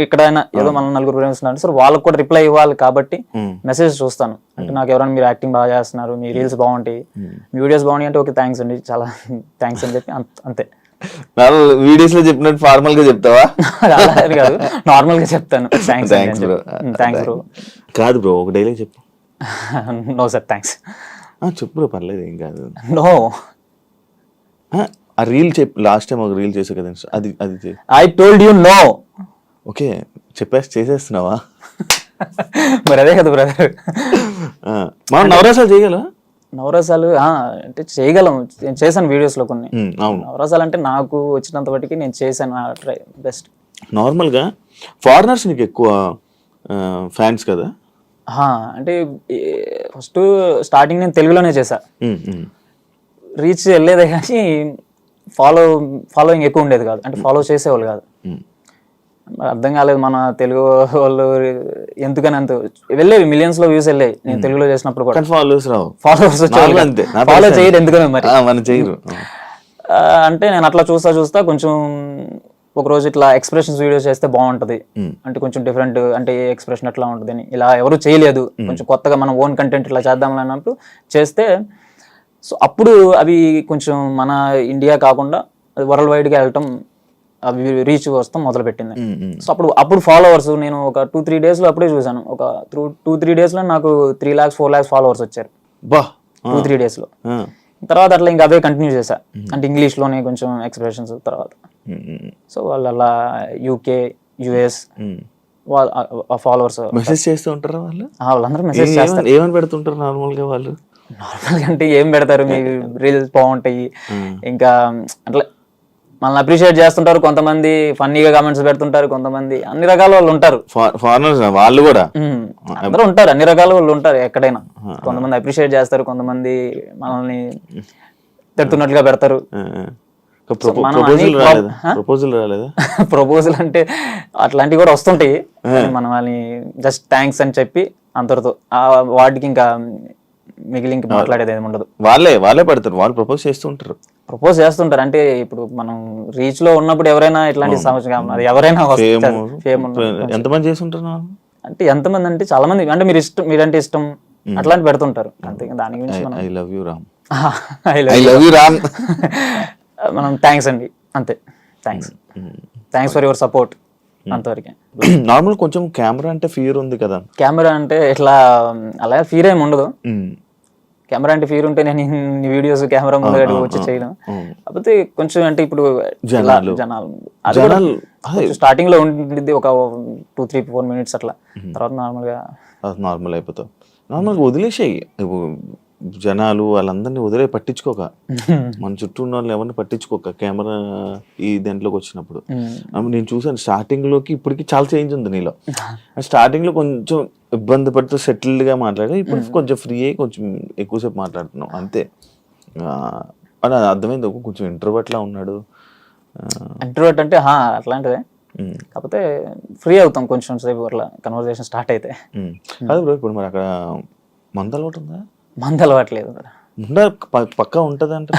ఎక్కడైనా ఏదో మనం నలుగురు ప్రేమిస్తున్నారు, సో వాళ్ళకి కూడా రిప్లై ఇవ్వాలి కాబట్టి మెసేజ్ చూస్తాను. అంటే నాకు ఎవరైనా మీరు యాక్టింగ్ బాగా చేస్తున్నారు, మీ రీల్స్ బాగుంటాయి, మీ వీడియోస్ బాగున్నాయి అంటే ఓకే థ్యాంక్స్ అండి, చాలా థ్యాంక్స్ అని చెప్పి అంతే. వీడియోస్ లో చెప్పినట్టు ఫార్మల్ గా చెప్తావా? కాదు, నార్మల్ గా చెప్తాను. Thanks bro. కాదు బ్రో, ఒక డైలాగ్ చెప్పు. No sir thanks. చెప్పు బ్రో, పర్లేదు, ఏం కాదు. నో. ఆ రీల్ చెప్పు, లాస్ట్ టైం ఒక రీల్ చేసా కదా, అది I told you no. Okay, చేసేస్తున్నావా? మరి అదే కదా బ్రదర్. మనం నవరాసాలు చేయగల? నవరసాలు అంటే చేయగలం, నేను చేశాను వీడియోస్లో కొన్ని. అవును. నవరసాలు అంటే నాకు వచ్చినంత మటుకి నేను చేశాను, ట్రై బెస్ట్. నార్మల్గా ఫారినర్స్ నీకు ఎక్కువ ఫ్యాన్స్ కదా? అంటే ఫస్ట్ స్టార్టింగ్ నేను తెలుగులోనే చేశా, రీచ్ వెళ్ళేదే కానీ ఫాలోయింగ్ ఎక్కువ ఉండేది కాదు, అంటే ఫాలో చేసేవాళ్ళు కాదు. అర్థం కాలేదు మన తెలుగు వాళ్ళు ఎందుకని అంత వెళ్ళేవి, మిలియన్స్ లో వ్యూస్ వెళ్ళాయి నేను తెలుగులో చేసినప్పుడు కూడా. ఫాలోవర్స్ రావు, ఫాలోవర్స్ ఫాలో చేయరు ఎందుకని మరి మన చేయరు. అంటే నేను అట్లా చూస్తా కొంచెం ఒక రోజు ఇట్లా ఎక్స్ప్రెషన్స్ వీడియోస్ చేస్తే బాగుంటది, అంటే కొంచెం డిఫరెంట్, అంటే ఏ ఎక్స్ప్రెషన్ ఎట్లా ఉంటుంది అని, ఇలా ఎవరు చేయలేదు, కొంచెం కొత్తగా మనం ఓన్ కంటెంట్ ఇట్లా చేద్దాం అన్నప్పుడు చేస్తే, సో అప్పుడు అవి కొంచెం మన ఇండియా కాకుండా వరల్డ్ వైడ్గా వెళ్ళటం, అవి రీచ్ వస్తాం మొదలు పెట్టింది. సో అప్పుడు ఫాలోవర్స్ నేను ఒక 2-3 days లో అప్పుడే చూసాను, ఒక 2-3 days లో నాకు 3 lakhs 4 lakhs ఫాలోవర్స్ వచ్చారు 2-3 days లో. తర్వాత అట్లా ఇంకా అవే కంటిన్యూ చేశా, అంటే ఇంగ్లీష్లోనే కొంచెం ఎక్స్ప్రెషన్స్ తర్వాత. సో వాళ్ళు అలా యూకే యుఎస్ ఫాలోవర్స్ మెసేజ్ చేస్తూ ఉంటారా వాళ్ళు? వాళ్ళందరూ మెసేజ్ చేస్తారు. ఏమని పెడుతుంటారు నార్మల్గా వాళ్ళు? నార్మల్గా అంటే ఏం పెడతారు, మీ రీల్స్ బాగుంటాయి, ఇంకా అట్లా మనల్ని అప్రిషియేట్ చేస్తుంటారు, కొంతమంది ఫన్నీగా కామెంట్స్ పెడుతుంటారు, కొంతమంది అన్ని రకాల వాళ్ళు ఉంటారు. ఫారినర్స్ వాళ్ళు కూడా అందరూ ఉంటారు, అన్ని రకాల వాళ్ళు ఉంటారు ఎక్కడైనా. కొంతమంది అప్రిషియేట్ చేస్తారు, కొంతమంది మనల్ని తిడుతున్నట్లుగా పెడతారు. ప్రపోజల్ అంటే అట్లాంటివి కూడా వస్తుంటాయి, మనం వాళ్ళని జస్ట్ థ్యాంక్స్ అని చెప్పి అంతటితో వాటికి ఇంకా మిగిలి ఇంక మాట్లాడేది ఏమి ఉండదు. వాళ్ళే పెడతారు, వాళ్ళు ప్రపోజ్ చేస్తుంటారు. అంటే ఇప్పుడు మనం రీచ్ లో ఉన్నప్పుడు ఎవరైనా ఇట్లాంటి సమస్య, అది ఎవరైనా ఎంతమంది చేస్తుంటారు అంటే ఎంతమంది అంటే చాలా మంది, అంటే మీరంటే ఇష్టం అట్లాంటి పెడుతుంటారు అంతే. దాని గురించి I love you Ram, I love you Ram మనం థ్యాంక్స్ అండి అంతే, థ్యాంక్స్ ఫర్ యువర్ సపోర్ట్ అంతవరకే. నార్మల్ కొంచెం కెమెరా అంటే ఫియర్ ఉంది కదా? కెమెరా అంటే ఇట్లా అలా ఫియర్ ఏమి ఉండదు. కెమెరా అంటే ఫియర్ ఉంటే నేను ఇన్ని వీడియోస్ కెమెరా ముందు వచ్చి చేయను. కాకపోతే కొంచెం అంటే ఇప్పుడు జనాలు స్టార్టింగ్ లో ఉండింది ఒక 2-3-4 minutes అట్లా, తర్వాత నార్మల్ అయిపోతావు. నార్మల్గా వదిలేసాయి జనాలు వాళ్ళందరినీ వదిలే, పట్టించుకోక మన చుట్టూ ఉన్న వాళ్ళని ఎవరిని పట్టించుకోక కెమెరా ఈ దాంట్లోకి వచ్చినప్పుడు. నేను చూసాను స్టార్టింగ్ లోకి ఇప్పటికి చాలా చేంజ్ ఉంది నీలో. స్టార్టింగ్ లో కొంచెం ఇబ్బంది పడుతూ సెటిల్డ్ గా మాట్లాడే, ఇప్పుడు కొంచెం ఫ్రీ అయ్యి కొంచెం ఎక్కువసేపు మాట్లాడుతున్నావు అంతే. అని అర్థమైంది, కొంచెం ఇంట్రోవర్ట్ లా ఉన్నాడు. ఇంట్రోవర్ట్ అంటే అట్లాంటిదే, కాకపోతే ఫ్రీ అవుతాం కొంచెం సేపు అట్లా కన్వర్సేషన్ స్టార్ట్ అయితే. అదే బ్రో, ఇప్పుడు మరి అక్కడ మందలవాటు ఉందా? మందలవాట్లేదు పక్కా ఉంటది అంటే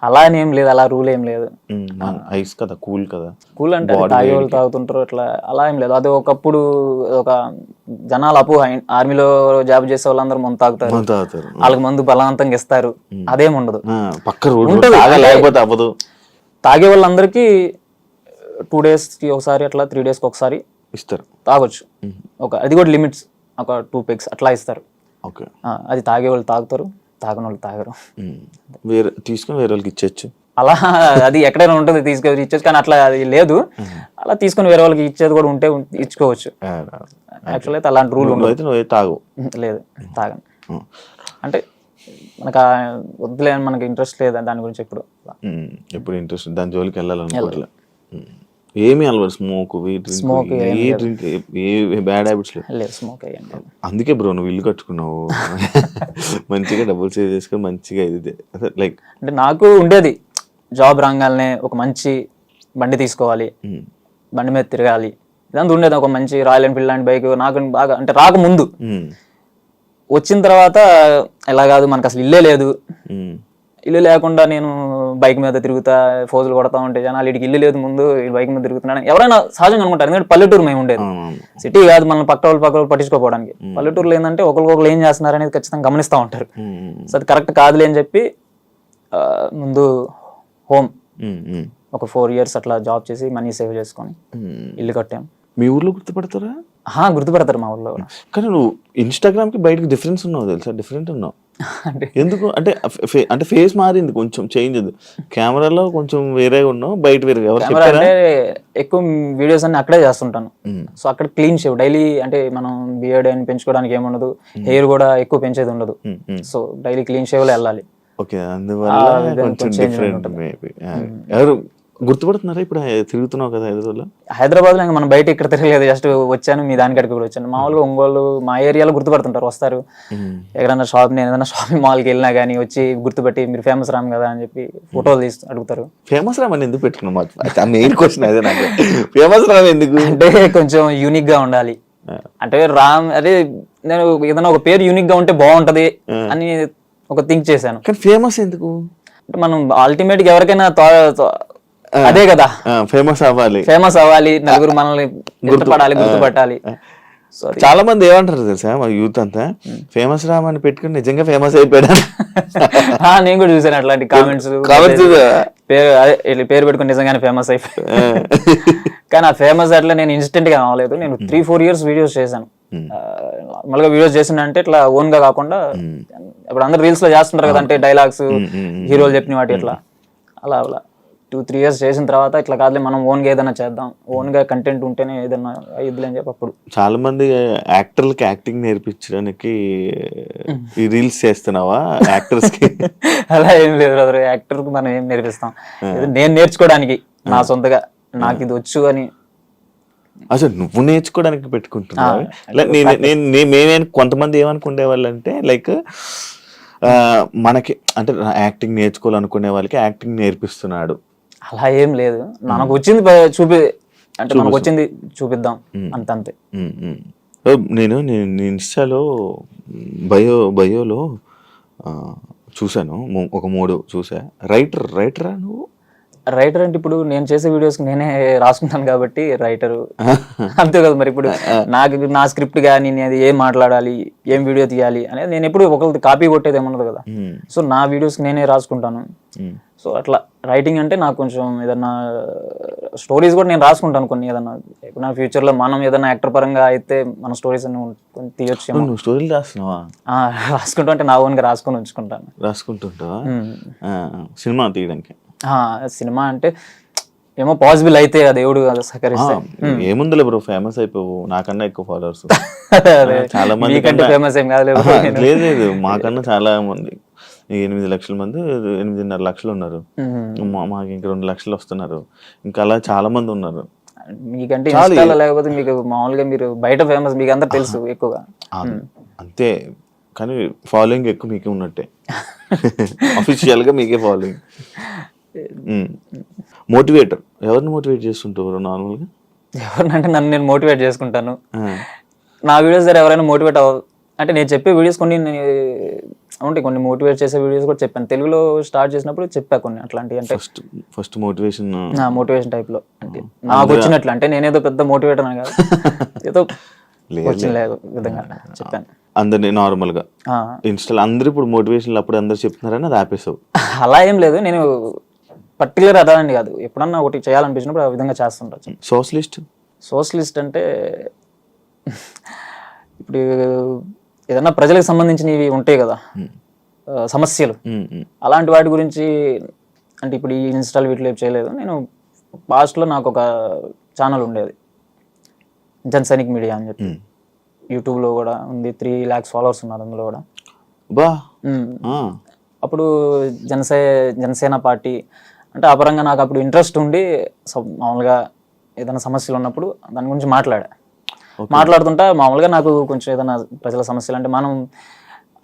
అలా అని ఏం లేదు, అలా రూల్ ఏం లేదు. ఐస్ కదా, కూల్ కదా, కూల్ అంటే తాగే వాళ్ళు తాగుతుంటారు అట్లా, అలా ఏం లేదు. అది ఒకప్పుడు ఒక జనాలు అపోహ, ఆర్మీలో జాబ్ చేసే వాళ్ళందరూ మందు తాగుతారు, వాళ్ళకి మందు బలవంతంగా ఇస్తారు, అదేం ఉండదు. తాగే వాళ్ళందరికీ 2 days కి ఒకసారి అట్లా 3 days కి ఒకసారి ఇస్తారు, తాగొచ్చు. అది కూడా లిమిట్స్, ఒక 2 pegs అట్లా ఇస్తారు. అది తాగే వాళ్ళు తాగుతారు, తాగని వాళ్ళు తాగరు. వేరే తీసుకొని వేరే వాళ్ళకి ఇచ్చేచ్చు, అలా అది ఎక్కడైనా ఉంటుంది తీసుకొని ఇచ్చేచ్చు. కానీ అట్లా అది లేదు, అలా తీసుకొని వేరే వాళ్ళకి ఇచ్చేది కూడా ఉంటే ఇచ్చుకోవచ్చు. యాక్చువల్ అయితే అలాంటి రూల్ ఉండదు. తాగు లేదు, తాగను. అంటే మనకు వద్దులే, మనకి ఇంట్రెస్ట్ లేదు దాని గురించి. ఎప్పుడు ఇంట్రెస్ట్ దాని జోలికి వెళ్ళాలనుకోవట్లే. ఏమి అలవాటు? స్మోక్, బ్యాడ్ హ్యాబిట్స్ లేదు, స్మోక్. అందుకే బ్రో నువ్వు ఇల్లు కట్టుకున్నావు, మంచిగా డబ్బులు సేవ్ చేసుకుని మంచిగా ఇది లైక్. అంటే నాకు ఉండేది జాబ్ రాగానే ఒక మంచి బండి తీసుకోవాలి, బండి మీద తిరగాలి, ఇదంతా ఉండేది. ఒక మంచి రాయల్ ఎన్ఫీల్డ్ లాంటి బైక్ నాకు బాగా, అంటే రాకముందు. వచ్చిన తర్వాత ఎలా కాదు, మనకు అసలు ఇల్లే లేదు. ఇల్లు లేకుండా నేను బైక్ మీద తిరుగుతా, ఫోజులు కొడతా ఉంటే జనాలు వీడికి ఇల్లు లేదు, ముందు బైక్ మీద తిరుగుతున్నాను ఎవరైనా సహజంగా అనుకుంటారు. ఎందుకంటే పల్లెటూరు మేము ఉండేది, సిటీ కాదు. మనం పక్క వాళ్ళు పట్టించుకోవడానికి. పల్లెటూరులో ఏంటంటే ఒకరికొకరు ఏం చేస్తున్నారు అనేది ఖచ్చితంగా గమనిస్తూ ఉంటారు. సో అది కరెక్ట్ కాదులే అని చెప్పి ముందు హోమ్ ఒక 4 years అట్లా జాబ్ చేసి మనీ సేవ్ చేసుకొని ఇల్లు కట్టాం. మీ ఊర్లో గుర్తుపడతారా? గుర్తుపడతారు మా ఊర్లో. కానీ నువ్వు ఇన్స్టాగ్రామ్ కి బయటకి డిఫరెన్స్ ఉన్నావు తెలుసా? డిఫరెంట్ ఉన్నావు. అంటే ఎందుకు అంటే అంటే ఫేస్ మారింది, కొంచెం చేంజ్ ఉంది. కెమెరాలో కొంచెం వేరేగా ఉన్నావు, బయట వేరేగా. ఎవరు కెమెరా చెప్పారా? అంటే ఎక్కువ వీడియోస్ అన్ని అక్కడే చేస్తుంటాను. సో అక్కడ క్లీన్ షేవ్ డైలీ, అంటే మనం బియర్డ్ అని పెంచుకోవడానికి ఏముండదు, హెయిర్ కూడా ఎక్కువ పెంచేది ఉండదు. సో డైలీ క్లీన్ షేవ్ లో వెళ్ళాలి. ఓకే, అందువల్ల కొంచెం డిఫరెంట్ మేబీ. ఎవరు గుర్తుపడుతున్నారా ఇప్పుడు తిరుగుతున్నావు కదా హైదరాబాద్లో? హైదరాబాద్ లో ఇంకా మనం బయట ఇక్కడ తిరగలేదు, జస్ట్ వచ్చాను మీ దానికి అక్కడికి కూడా వచ్చాను. మామూలుగా ఒంగోలు మా ఏరియాలో గుర్తుపడుతుంటారు, వస్తారు ఎక్కడన్నా షాప్, నేను ఏదైనా షాపింగ్ మాల్కి వెళ్ళినా కానీ వచ్చి గుర్తుపెట్టి మీరు ఫేమస్ రామ్ కదా అని చెప్పి ఫోటోలు తీసి అడుగుతారు. ఫేమస్ రామ్ అని ఎందుకు పెట్టుకున్నాం? మెయిన్ క్వశ్చన్ అదే నాకు. ఫేమస్ రామ్ ఎందుకు అంటే కొంచెం యూనిక్ గా ఉండాలి. అంటే రామ్ అదే నేను ఏదైనా ఒక పేరు యూనిక్ గా ఉంటే బాగుంటది అని ఒక థింక్ చేశాను. కానీ ఫేమస్ ఎందుకు? అంటే మనం అల్టిమేట్ గా ఎవరికైనా అదే కదా, ఫేమస్ అవ్వాలి, నలుగురు మనల్ని గుర్తుపట్టాలి. సో చాలా మంది ఏమంటారు తెలుసా, మా యూత్ అంతా ఫేమస్ రామ్ అని పెట్టుకుని నిజంగా ఫేమస్ అయిపోయాడు. నేను కూడా చూసాను అట్లాంటి కామెంట్స్. పేరు పెట్టుకుని నిజంగానే ఫేమస్ అయిపోయాడు. కానీ ఆ ఫేమస్ అట్లా నేను ఇన్స్టెంట్ గా అవ్వలేదు. నేను 3-4 years వీడియోస్ చేశాను. నార్మల్ గా వీడియోస్ చేసిన అంటే ఇట్లా ఓన్ గా కాకుండా, ఇప్పుడు అందరు రీల్స్ లో చేస్తుంటారు కదా, అంటే డైలాగ్స్ హీరోలు చెప్పిన వాటి ఇట్లా అలా 2-3 years చేసిన తర్వాత ఇట్లా కాదులే మనం ఓన్ గా ఏదైనా చేద్దాం, ఓన్ గా కంటెంట్ ఉంటేనే ఏదైనా అయ్యిద్ది అని చెప్పి అప్పుడు. చాలా మంది యాక్టర్లకి యాక్టింగ్ నేర్పించడానికి ఈ రీల్స్ చేస్తున్నావా యాక్టర్స్ కి? అలా ఏం లేదు బ్రదర్, యాక్టర్ కి మనం ఏం నేర్పిస్తాం, నేను నేర్చుకోవడానికి నా సొంతగా నాకు ఇది వచ్చు అని. అసలు నువ్వు నేర్చుకోవడానికి పెట్టుకుంటున్నావు? మేమే కొంతమంది ఏమనుకునే వాళ్ళు అంటే లైక్ మనకి అంటే యాక్టింగ్ నేర్చుకోవాలనుకునే వాళ్ళకి యాక్టింగ్ నేర్పిస్తున్నాడు. అలా ఏం లేదు, మనకు వచ్చింది అంటే మనకు వచ్చింది చూపిద్దాం అంతే. నేను ఇన్స్టాలో బయోలో చూసాను, ఒక 3 చూసా. రైటరా నువ్వు? రైటర్ అంటే ఇప్పుడు నేను చేసే వీడియోస్ నేనే రాసుకుంటాను కాబట్టి రైటరు అంతే కదా. మరి ఇప్పుడు నాకు నా స్క్రిప్ట్ కానీ నేను ఏం మాట్లాడాలి, ఏం వీడియో తీయాలి అనేది నేను ఎప్పుడు ఒకరిది కాపీ కొట్టేది ఏమన్నది కదా. సో నా వీడియోస్ నేనే రాసుకుంటాను. సో అట్లా రైటింగ్ అంటే నాకు కొంచెం ఏదన్నా స్టోరీస్ కూడా నేను రాసుకుంటాను కొన్ని. ఏదన్నా ఫ్యూచర్ లో మనం ఏదైనా యాక్టర్ పరంగా అయితే మన స్టోరీస్ అన్ని తీయొచ్చు. స్టోరీలు రాస్తున్నావా? రాసుకుంటా అంటే నా ఓన్ గా రాసుకొని ఉంచుకుంటాను. రాసుకుంటుంటావా సినిమా తీయడానికి? సినిమా అంటే ఏమో పాసిబుల్ అయితే ఆ దేవుడు సహకరిస్తే. ఏముందిలే బ్రో, ఫేమస్ అయిపోవు, నాకన్నా ఎక్కువ ఫాలోవర్స్ చాలా మంది. ఫేమస్ ఏం కాదు, లేదు మాకన్నా చాలా మంది, 8 లక్షల మంది, 8.5 లక్షలు ఉన్నారు. మాకు ఇంకా 2 లక్షలు వస్తున్నారు. ఇంకా అలా చాలా మంది ఉన్నారు. మీకంటే ఇన్స్టాలో లేకపోతే మీకు మామూలుగా మీరు బయట ఫేమస్, మీకు అందరు తెలుసు ఎక్కువగా అంతే. కానీ ఫాలోయింగ్ ఎక్కువ మీకే ఉన్నట్టే, అఫీషియల్ గా మీకే ఫాలోయింగ్. మోటివేటర్ ఎవరిని మోటివేట్ చేస్తుంటారు నార్మల్గా? ఎవరినంటే నన్ను నేను మోటివేట్ చేసుకుంటాను. నా వీడియోస్ దగ్గర ఎవరైనా మోటివేట్ అంటే నేను చెప్పే వీడియోస్ కొన్ని ఉంటాయి, కొన్ని మోటివేట్ చేసే వీడియోస్ కూడా చెప్పాను. తెలుగులో స్టార్ట్ చేసినప్పుడు చెప్పా కొన్ని అట్లాంటివి. అంటే ఫస్ట్ మోటివేషన్ టైప్ లో, అంటే నాకు వచ్చినట్లు, అంటే నేనేదో పెద్ద మోటివేటర్ అని కాదు, ఏదో వచ్చిన విధంగా చెప్పాను అందరినీ నార్మల్ గా. ఇన్స్టాల్ అందరూ ఇప్పుడు మోటివేషన్ అప్పుడు అందరు చెప్తున్నారని అది ఆపేసావు? అలా ఏం లేదు, నేను పర్టికులర్ అదని కాదు, ఎప్పుడన్నా ఒకటి చేయాలనిపించినప్పుడు ఆ విధంగా చేస్తుంటాను. సోషలిస్ట్ అంటే ఇప్పుడు ఏదన్నా ప్రజలకు సంబంధించినవి ఉంటాయి కదా సమస్యలు, అలాంటి వాటి గురించి. అంటే ఇప్పుడు ఈ ఇన్స్టాల్ వీటిలో ఏం చేయలేదు. నేను పాస్ట్లో నాకు ఒక ఛానల్ ఉండేది, జనసైనిక్ మీడియా అని చెప్పి, యూట్యూబ్లో కూడా ఉంది. 3 lakhs ఫాలోవర్స్ ఉన్నారు అందులో కూడా. అప్పుడు జనసేన పార్టీ అంటే ఆ పరంగా నాకు అప్పుడు ఇంట్రెస్ట్ ఉండి మామూలుగా ఏదైనా సమస్యలు ఉన్నప్పుడు దాని గురించి మాట్లాడుతుంటా. మామూలుగా నాకు కొంచెం ఏదైనా ప్రజల సమస్యలు అంటే, మనం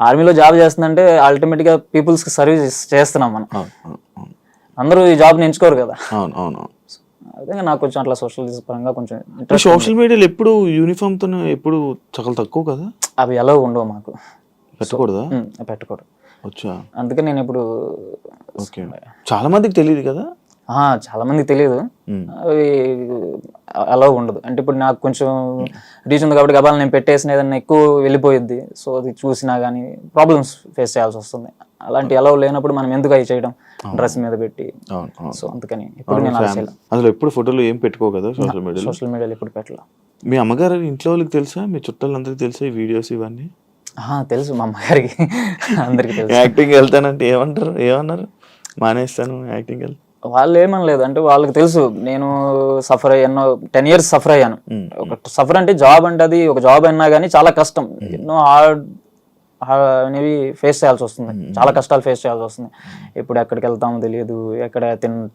ఆర్మీలో జాబ్ చేస్తుందంటే అల్టిమేట్గా పీపుల్స్కి సర్వీస్ చేస్తున్నాం మనం. అందరూ ఈ జాబ్ని ఎంచుకోరు కదా. అదే నాకు కొంచెం అట్లా సోషల్ పరంగా కొంచెం ఇంట్రెస్ట్. సోషల్ మీడియాలో ఎప్పుడు యూనిఫామ్ తో ఎప్పుడు చాలా తక్కువ కదా, అవి ఎలా ఉండవు మాకు, పెట్టకూడదా? పెట్టకూడదు. అందుకే నేను ఇప్పుడు చాలా మందికి తెలియదు కదా, చాలా మందికి తెలియదు, అవి అలా ఉండదు. అంటే ఇప్పుడు నాకు కొంచెం రీచ్ ఉంది కాబట్టి గబాలు నేను పెట్టేసిన ఏదన్నా ఎక్కువ వెళ్ళిపోయిద్ది. సో అది చూసినా కానీ ప్రాబ్లమ్స్ ఫేస్ చేయాల్సి వస్తుంది. అలాంటి ఎలా లేనప్పుడు మనం ఎందుకు అవి చేయడం, డ్రెస్ మీద పెట్టి. సో అందుకని ఇప్పుడు నేను అసలు ఎప్పుడు ఫోటోలు ఏం పెట్టుకో కదా సోషల్ మీడియాలో ఎప్పుడు పెట్టాల. మీ అమ్మగారు ఇంట్లో వాళ్ళకి తెలుసా, మీ చుట్టాలందరికీ తెలుసా ఈ వీడియోస్ ఇవన్నీ? తెలుసు మా అమ్మగారికి అందరికి తెలుసు. యాక్టింగ్ వెళ్తానంటే ఏమన్నారు? మానేస్తాను యాక్టింగ్ వెళ్తాను. వాళ్ళు ఏమనలేదు, అంటే వాళ్ళకి తెలుసు నేను సఫర్ అయ్యాను, 10 years సఫర్ అయ్యాను. ఒక సఫర్ అంటే జాబ్ అంటే అది ఒక జాబ్ అయినా కానీ చాలా కష్టం, ఎన్నో హార్డ్ అనేవి ఫేస్ చేయాల్సి వస్తుంది, చాలా కష్టాలు ఫేస్ చేయాల్సి వస్తుంది. ఎప్పుడు ఎక్కడికి వెళ్తామో తెలియదు, ఎక్కడ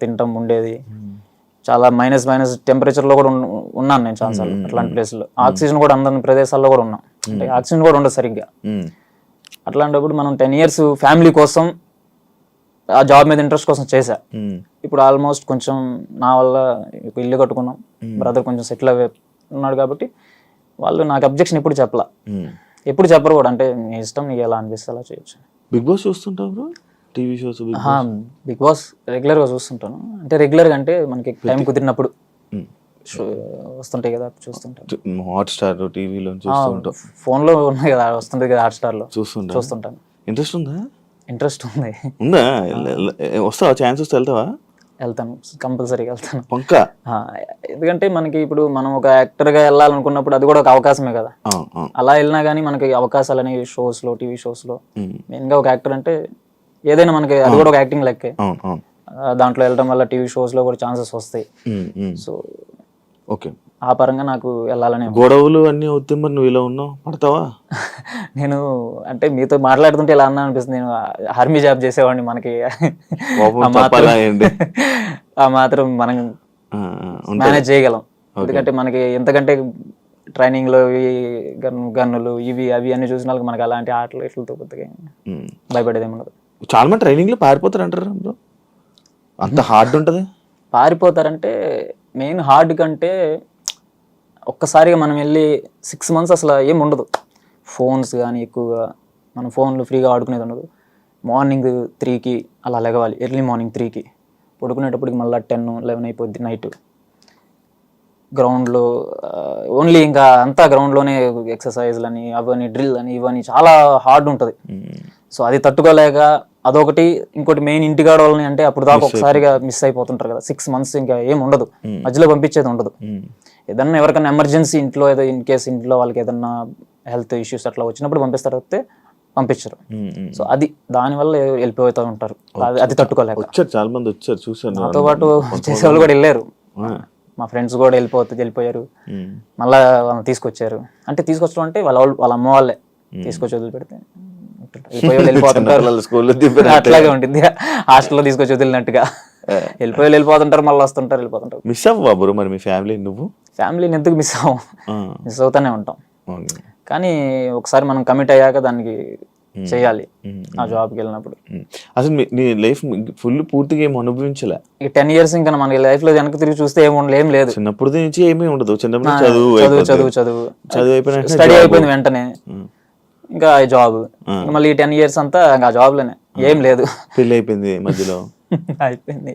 తింటాం ఉండేది, చాలా మైనస్ టెంపరేచర్లో కూడా ఉన్నాను నేను చాలాసార్లు అట్లాంటి ప్లేస్లో. ఆక్సిజన్ కూడా అందరి ప్రదేశాల్లో కూడా ఉన్నాం, అంటే ఆక్సిజన్ కూడా ఉండదు సరిగ్గా. అట్లాంటప్పుడు మనం 10 years ఫ్యామిలీ కోసం ఆ జాబ్ మీద ఇంట్రెస్ట్ కోసం చేశా. ఇప్పుడు ఆల్మోస్ట్ కొంచెం నా వల్ల ఇల్లు కట్టుకున్నాం, బ్రదర్ కొంచెం సెటిల్ అయ్యే ఉన్నాడు కాబట్టి వాళ్ళు నాకు అబ్జెక్షన్ ఎప్పుడు చెప్పలా, ఎప్పుడు చెప్పరు కూడా. అంటే నీ ఇష్టం, నీకు ఎలా అనిపిస్తే అలా చేయొచ్చు. బిగ్ బాస్ చూస్తుంటావు bro? TV shows Bigg Boss రెగ్యులర్గా చూస్తుంటాను. అంటే రెగ్యులర్గా అంటే మనకి టైం కుదిరినప్పుడు వస్తుంటాయి కదా, చూస్తుంటాను. హాట్స్టార్ టీవీలో చూస్తుంటాం, ఫోన్లో ఉన్నాయి కదా, వస్తుంటుంది కదా హాట్స్టార్లో, చూస్తుంటాను. ఇంట్రెస్ట్ ఉందా? ఇంట్రెస్ట్ ఉంది. ఉందా? వస్తావా? ఛాన్స్ వస్తే వెళ్తావా? వెళ్తాను, కంపల్సరీగా వెళ్తాను. పంకా. ఎందుకంటే మనకి ఇప్పుడు మనం ఒక యాక్టర్గా వెళ్ళాలనుకున్నప్పుడు అది కూడా ఒక అవకాశమే కదా. అలా వెళ్ళినా కానీ మనకి అవకాశాలు అనేవి షోస్లో, టీవీ షోస్లో, మెయిన్గా ఒక యాక్టర్ అంటే ఏదైనా మనకి అది కూడా ఒక యాక్టింగ్ లెక్కే. దాంట్లో వెళ్ళడం వల్ల టీవీ షోస్లో కూడా ఛాన్సెస్ వస్తాయి. సో ఓకే, ఆ పరంగా నాకు వెళ్ళాలని. గొడవలు అన్నీ అవుతే మరి నువ్వు ఇలా ఉన్నావు, పడతావా? నేను అంటే మీతో మాట్లాడుతుంటే ఇలా అన్నా అనిపిస్తుంది, నేను ఆర్మీ జాబ్ చేసేవాడిని, మనకి ఆ మాత్రం మనం మేనేజ్ చేయగలం. ఎందుకంటే మనకి ఎంతకంటే ట్రైనింగ్ లో గన్నులు ఇవి అవి అన్ని చూసిన వాళ్ళకి మనకి అలాంటి ఆటలు ఇట్లతో కొద్దిగా భయపడేది ఏమన్నది. చాలా మంది ట్రైనింగ్ లో పారిపోతారు అంటారు బ్రో, అంత హార్డ్ ఉంటది. పారిపోతారంటే మెయిన్ హార్డ్ కంటే ఒక్కసారిగా మనం వెళ్ళి 6 months అసలు ఏం ఉండదు, ఫోన్స్ కానీ ఎక్కువగా మనం ఫోన్లు ఫ్రీగా ఆడుకునేది ఉండదు. మార్నింగ్ 3కి అలా లెగవాలి, ఎర్లీ మార్నింగ్ 3కి, పడుకునేటప్పటికి మళ్ళీ 10-11 అయిపోద్ది నైట్. గ్రౌండ్లో ఓన్లీ ఇంకా అంతా గ్రౌండ్లోనే ఎక్సర్సైజ్లు అని అవన్నీ డ్రిల్ అని ఇవన్నీ చాలా హార్డ్ ఉంటుంది. సో అది తట్టుకోలేక అదొకటి, ఇంకోటి మెయిన్ ఇంటికాడ వాళ్ళని అంటే అప్పుడు దాకా ఒకసారిగా మిస్ అయిపోతుంటారు కదా, 6 months ఇంకా ఏం ఉండదు, మధ్యలో పంపించేది ఉండదు. ఏదన్నా ఎవరికైనా ఎమర్జెన్సీ ఇంట్లో ఏదో ఇన్ కేస్ ఇంట్లో వాళ్ళకి ఏదన్నా హెల్త్ ఇష్యూస్ అట్లా వచ్చినప్పుడు పంపిస్తారు, వస్తే పంపించరు. సో అది దానివల్ల వెళ్ళిపోతూ ఉంటారు, అది తట్టుకోలేక. వచ్చారు చాలా మంది, వచ్చారు చూసాను, నాతో పాటు చేసేవాళ్ళు కూడా వెళ్ళారు, మా ఫ్రెండ్స్ కూడా వెళ్ళిపోయారు. మళ్ళీ వాళ్ళని తీసుకొచ్చారు, అంటే తీసుకొచ్చడం అంటే వాళ్ళ అమ్మ వాళ్ళే తీసుకొచ్చి వదిలిపెడితే వెళ్ళిపోతుంటారు. అట్లాగే ఉంటుంది, హాస్టల్లో తీసుకొచ్చి వదిలినట్టుగా వెళ్ళిపోతుంటారు, మళ్ళీ వస్తుంటారు, వెళ్ళిపోతుంటారు. మిస్ అవ్వరు మరి మీ ఫ్యామిలీ? నువ్వు ఫ్యామిలీని ఎందుకు మిస్ అవ్వం, మిస్ అవుతానే ఉంటాం. కానీ ఒకసారి మనం కమిట్ అయ్యాక దానికి చేయాలి. ఆ జాబ్కి వెళ్ళినప్పుడు అసలు నీ లైఫ్ ఫుల్ పూర్తిగా ఏం అనుభవించలే. ఈ 10 years ఇంకా మన లైఫ్ లో వెనక్కి తిరిగి చూస్తే ఏం లేదు. చిన్నప్పటి నుంచి ఏమీ ఉండదు, చిన్నప్పుడు చదువు అయిపోయిన స్టడీ అయిపోయింది వెంటనే ఇంకా జాబ్, మళ్ళీ 10 years అంతా ఇంకా జాబ్ లోనే, ఏం లేదు. పెళ్లి అయిపోయింది మధ్యలో, అయిపోయింది,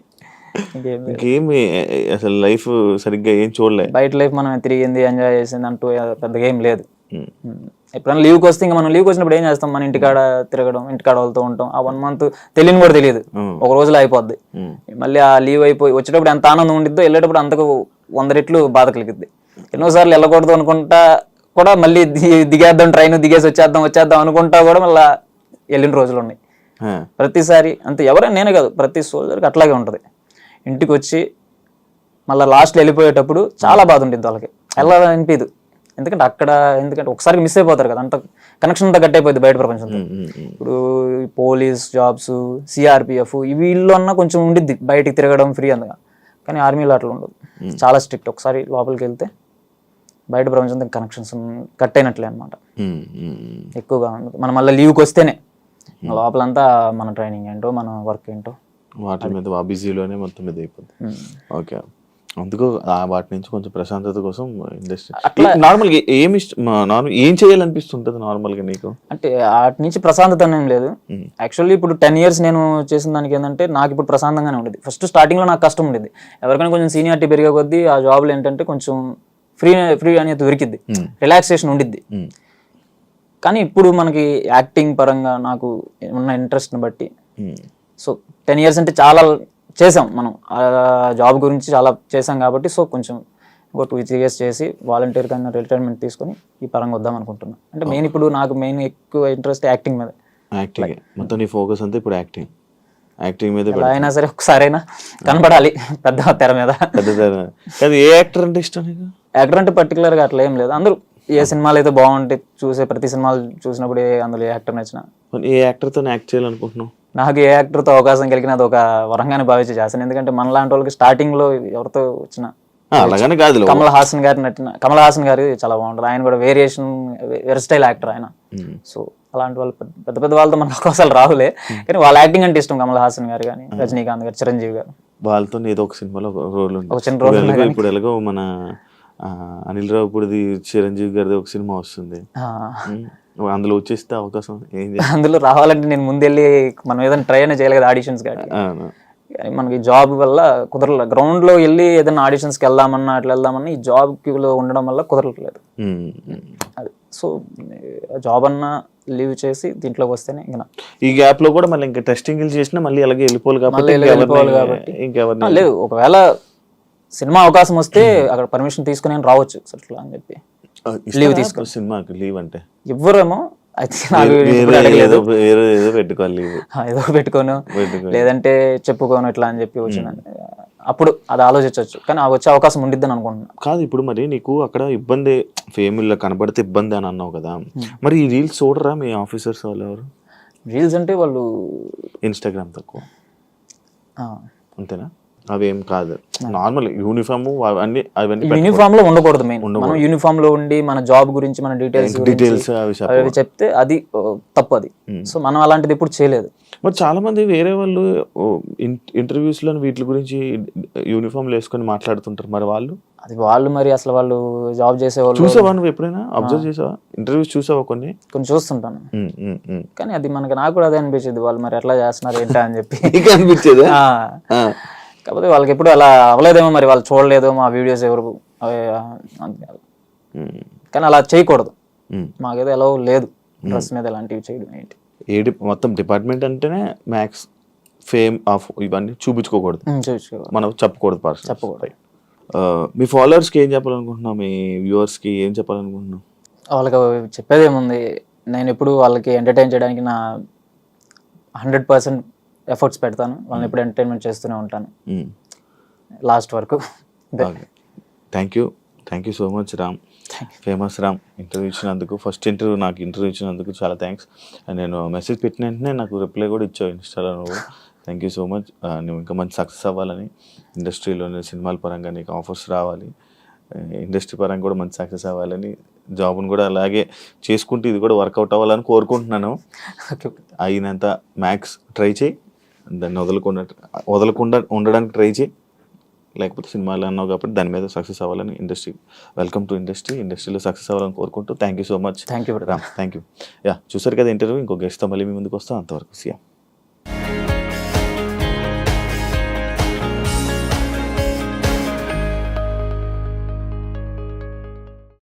ఇంకేమి అసలు లైఫ్ సరిగ్గా ఏం చూడలే. బయట లైఫ్ మనం తిరిగింది ఎంజాయ్ చేసింది అంటూ పెద్దగా ఏం లేదు. ఎప్పుడైనా లీవ్కి వస్తే ఇంకా మనం లీవ్కి వచ్చినప్పుడు ఏం చేస్తాం, మన ఇంటికాడ తిరగడం, ఇంటికాడ వెళ్తూ ఉంటాం. ఆ 1 month తెలియని కూడా తెలియదు, ఒక రోజులో అయిపోద్ది. మళ్ళీ ఆ లీవ్ అయిపోయి వచ్చేటప్పుడు ఎంత ఆనందం ఉండిద్దో, వెళ్ళేటప్పుడు అంతకు 100 రెట్లు బాధ కలిగిద్ది. ఎన్నోసార్లు వెళ్ళకూడదు అనుకుంటా కూడా మళ్ళీ దిగేద్దాం, ట్రైన్ దిగేసి వచ్చేద్దాం అనుకుంటా కూడా మళ్ళీ వెళ్ళిన రోజులు ఉన్నాయి. ప్రతిసారి అంతే, ఎవరైనా నేనే కాదు, ప్రతి సోల్జర్కి అట్లాగే ఉంటుంది. ఇంటికి వచ్చి మళ్ళీ లాస్ట్లో వెళ్ళిపోయేటప్పుడు చాలా బాధ ఉంటుంది వాళ్ళకి, వెళ్ళాలనిపించదు. ఎందుకంటే ఒకసారి మిస్ అయిపోతారు కదా, అంత కనెక్షన్ అంతా కట్ అయిపోయింది బయట ప్రపంచంతో. ఇప్పుడు పోలీస్ జాబ్స్, సిఆర్పిఎఫ్ వీళ్ళు అన్నా కొంచెం ఉండిద్ది బయటికి తిరగడం ఫ్రీ అందుగా, కానీ ఆర్మీలో అట్లా ఉండదు, చాలా స్ట్రిక్ట్. ఒకసారి లోపలికి వెళ్తే బయట ప్రపంచంతో కనెక్షన్స్ కట్ అయినట్లే అనమాట, ఎక్కువగా ఉండదు. మనం మళ్ళీ లీవ్కి వస్తేనే లోపలంతా మన ట్రైనింగ్ ఏంటో, మన వర్క్ ఏంటో వాటి మీద బిజీలోనే మొత్తం మీద అయిపోతుంది. ఓకే, అందుకు వాటి నుంచి కొంచెం ప్రశాంతత కోసం ఇండస్ట్రీ నార్మల్గా ఏమి ఏం చేయాలనిపిస్తుంటది నార్మల్గా నీకు? అంటే వాటి నుంచి ప్రశాంతత ఏం లేదు. యాక్చువల్లీ ఇప్పుడు 10 years నేను చేసిన దానికి ఏంటంటే నాకు ఇప్పుడు ప్రశాంతంగానే ఉండేది. ఫస్ట్ స్టార్టింగ్లో నాకు కష్టం ఉండేది, ఎవరికైనా కొంచెం సీనియారిటీ పెరిగే కొద్దీ ఆ జాబ్లో ఏంటంటే కొంచెం ఫ్రీ అనేది దొరికిద్ది, రిలాక్సేషన్ ఉండిద్ది. కానీ ఇప్పుడు మనకి యాక్టింగ్ పరంగా నాకు ఉన్న ఇంట్రెస్ట్ని బట్టి, సో 10 years అంటే చాలా చేసాం మనం, ఆ జాబ్ గురించి చాలా చేసాం కాబట్టి సో కొంచెం ఒక 2 years చేసి వాలంటీర్ కన్నా రిటైర్మెంట్ తీసుకొని ఈ పరంగా వద్దాం అనుకుంటున్నాను. అంటే మెయిన్ ఇప్పుడు నాకు మెయిన్ ఎక్కువ ఇంట్రెస్ట్ యాక్టింగ్ మీద. యాక్టింగ్ మొత్తం నీ ఫోకస్ అంతా ఇప్పుడు యాక్టింగ్ మీద ఎలా అయినా సరే ఒకసారైనా కనపడాలి పెద్ద తెర మీద. అది ఏ యాక్టర్ అంటే ఇష్టం నీకు? యాక్టర్ అంటే పర్టికులర్గా అట్లా ఏం లేదు, అందరూ ఏ సినిమాలు అయితే బాగుంటే చూసే ప్రతి సినిమాలు చూసినప్పుడు అందులో ఏ యాక్టర్ నచ్చిన. ఏ యాక్టర్తో యాక్ట్ చేయాలనుకుంటున్నావు? నాకు ఏ యాక్టర్తో అవకాశం కలిగిన అది ఒక వరంగానే భావించి చేస్తాను. ఎందుకంటే మనలాంటి వాళ్ళకి స్టార్టింగ్లో ఎవరితో వచ్చిన అలాగనే కాదు, కమల్ హాసన్ గారు చాలా బాగుంటుంది. ఆయన కూడా వెరీ స్టైల్ యాక్టర్ ఆయన. సో అలాంటి వాళ్ళు పెద్ద పెద్ద వాళ్ళతో మనకు అవకాశాలు రావులే, కానీ వాళ్ళ యాక్టింగ్ అంటే ఇష్టం. కమల్ హాసన్ గారు కానీ, రజనీకాంత్ గారు, చిరంజీవి గారు, వాళ్ళతో ఏదో ఒక సినిమాలో రోల్ ఒక చిన్న రోల్. ఇప్పుడు ఎలాగో మన అనిల్ రావుపూడిది చిరంజీవి గారిది ఒక సినిమా వస్తుంది, అందులో వచ్చేస్తే అవకాశం అందులో రావాలంటే నేను ముందెళ్ళి మనం ఏదైనా ట్రై అయినా చేయాలి కదా ఆడిషన్స్ కానీ. మనకి జాబ్ వల్ల కుదరలేదు. గ్రౌండ్ లో వెళ్ళి ఏదైనా ఆడిషన్స్ కి వెళ్దామన్నా అట్లా వెళ్దామన్నా ఈ జాబ్ లో ఉండడం వల్ల కుదరట్లేదు అది. సో జాబ్ అన్నా లీవ్ చేసి దీంట్లోకి వస్తేనే ఇంకా ఈ గ్యాప్ లో కూడా మళ్ళీ ఇంకా టెస్టింగ్ చేసినా మళ్ళీ అలాగే వెళ్ళిపోవాలి కాబట్టి ఇంకెవరు లేదు. ఒకవేళ సినిమా అవకాశం వస్తే అక్కడ పర్మిషన్ తీసుకుని రావచ్చు అట్లా అని చెప్పి లీవ్ తీసుకుని. సినిమాకి లీవ్ అంటే ఇవ్వరేమో, ఏదో పెట్టుకోవాలి, ఏదో పెట్టుకోను లేదంటే చెప్పుకోను ఇట్లా అని చెప్పి వచ్చిందని అప్పుడు అది ఆలోచించవచ్చు. కానీ ఆ వచ్చే అవకాశం ఉండిద్దని అనుకుంటున్నా. కాదు ఇప్పుడు మరి నీకు అక్కడ ఇబ్బంది, ఫేమిలీలో కనబడితే ఇబ్బంది అని అన్నావు కదా, మరి ఈ రీల్స్ చూడరా మీ ఆఫీసర్స్ వాళ్ళు ఎవరు? రీల్స్ అంటే వాళ్ళు ఇన్స్టాగ్రామ్ తక్కువ అంతేనా? అవేం కాదు, నార్మల్ యూనిఫామ్ అవన్నీ యూనిఫామ్ లో ఉండకూడదు. మెయిన్ మనం యూనిఫామ్ లో ఉండి మన జాబ్ గురించి మన డీటెయిల్స్ అవి చెప్తే అది తప్పు అది. సో మనం అలాంటిది ఎప్పుడు చేయలేదు. మరి చాలా మంది వేరే వాళ్ళు ఇంటర్వ్యూస్ లో వీటి గురించి యూనిఫామ్ వేసుకొని మాట్లాడుతుంటారు, మరి వాళ్ళు మరి అసలు వాళ్ళు జాబ్ చేసేవాళ్ళు. చూసావా నువ్వు ఎప్పుడైనా అబ్జర్వ్ చేసావా? ఇంటర్వ్యూస్ చూసావా? కొన్ని చూస్తుంటాను, కానీ అది నాకు కూడా అదే అనిపించేది, వాళ్ళు మరి ఎట్లా చేస్తున్నారు ఏంటా అని చెప్పి అనిపించేది. కాకపోతే వాళ్ళకి ఎప్పుడు అలా అవ్వలేదేమో, మరి వాళ్ళు చూడలేదు మా వీడియోస్ ఎవరు, కానీ అలా చేయకూడదు. మాకేదో ఎలా లేదు డ్రెస్ మీద ఎలాంటివి చేయడం ఏంటి. మొత్తం డిపార్ట్మెంట్ అంటేనే మ్యాక్స్ ఫేమ్ ఆఫ్ ఇవన్నీ చూపించుకోకూడదు, మనం చెప్పకూడదు. మీ ఫాలోవర్స్కి ఏం చెప్పాలనుకుంటున్నావు? మీ వ్యూవర్స్కి ఏం చెప్పాలనుకుంటున్నావు? వాళ్ళకి చెప్పేది ఏముంది, నేను ఎప్పుడు వాళ్ళకి ఎంటర్టైన్ చేయడానికి నా 100% ఎఫర్ట్స్ పెడతాను. వాళ్ళని ఎప్పుడు ఎంటర్టైన్మెంట్ చేస్తూనే ఉంటాను లాస్ట్ వరకు. Thank you so much Ram, famous Ram. Interview ఇచ్చినందుకు, ఫస్ట్ ఇంటర్వ్యూ నాకు ఇంటర్వ్యూ ఇచ్చినందుకు చాలా థ్యాంక్స్. నేను మెసేజ్ పెట్టిన వెంటనే నాకు రిప్లై కూడా ఇచ్చావు ఇన్స్టాలో నువ్వు. Thank you so much. నువ్వు ఇంకా మంచి సక్సెస్ అవ్వాలని, ఇండస్ట్రీలోనే సినిమాల పరంగా నీకు ఆఫర్స్ రావాలి, ఇండస్ట్రీ పరంగా కూడా మంచి సక్సెస్ అవ్వాలని, జాబ్ని కూడా అలాగే చేసుకుంటూ ఇది కూడా వర్కౌట్ అవ్వాలని కోరుకుంటున్నాను. అయినంత మ్యాక్స్ ట్రై చేయి, దాన్ని వదలకుండా ఉండడానికి ట్రై చేయి. లేకపోతే సినిమాలు అన్నావు కాబట్టి దాని మీద సక్సెస్ అవ్వాలని, వెల్కమ్ టు ఇండస్ట్రీలో సక్సెస్ అవ్వాలని కోరుకుంటూ thank you so much. Thank you. Yeah, చూసారు కదా ఇంటర్వ్యూ. ఇంకో గెస్ట్తో మళ్ళీ మీ ముందుకు వస్తాం. అంతవరకు సియా.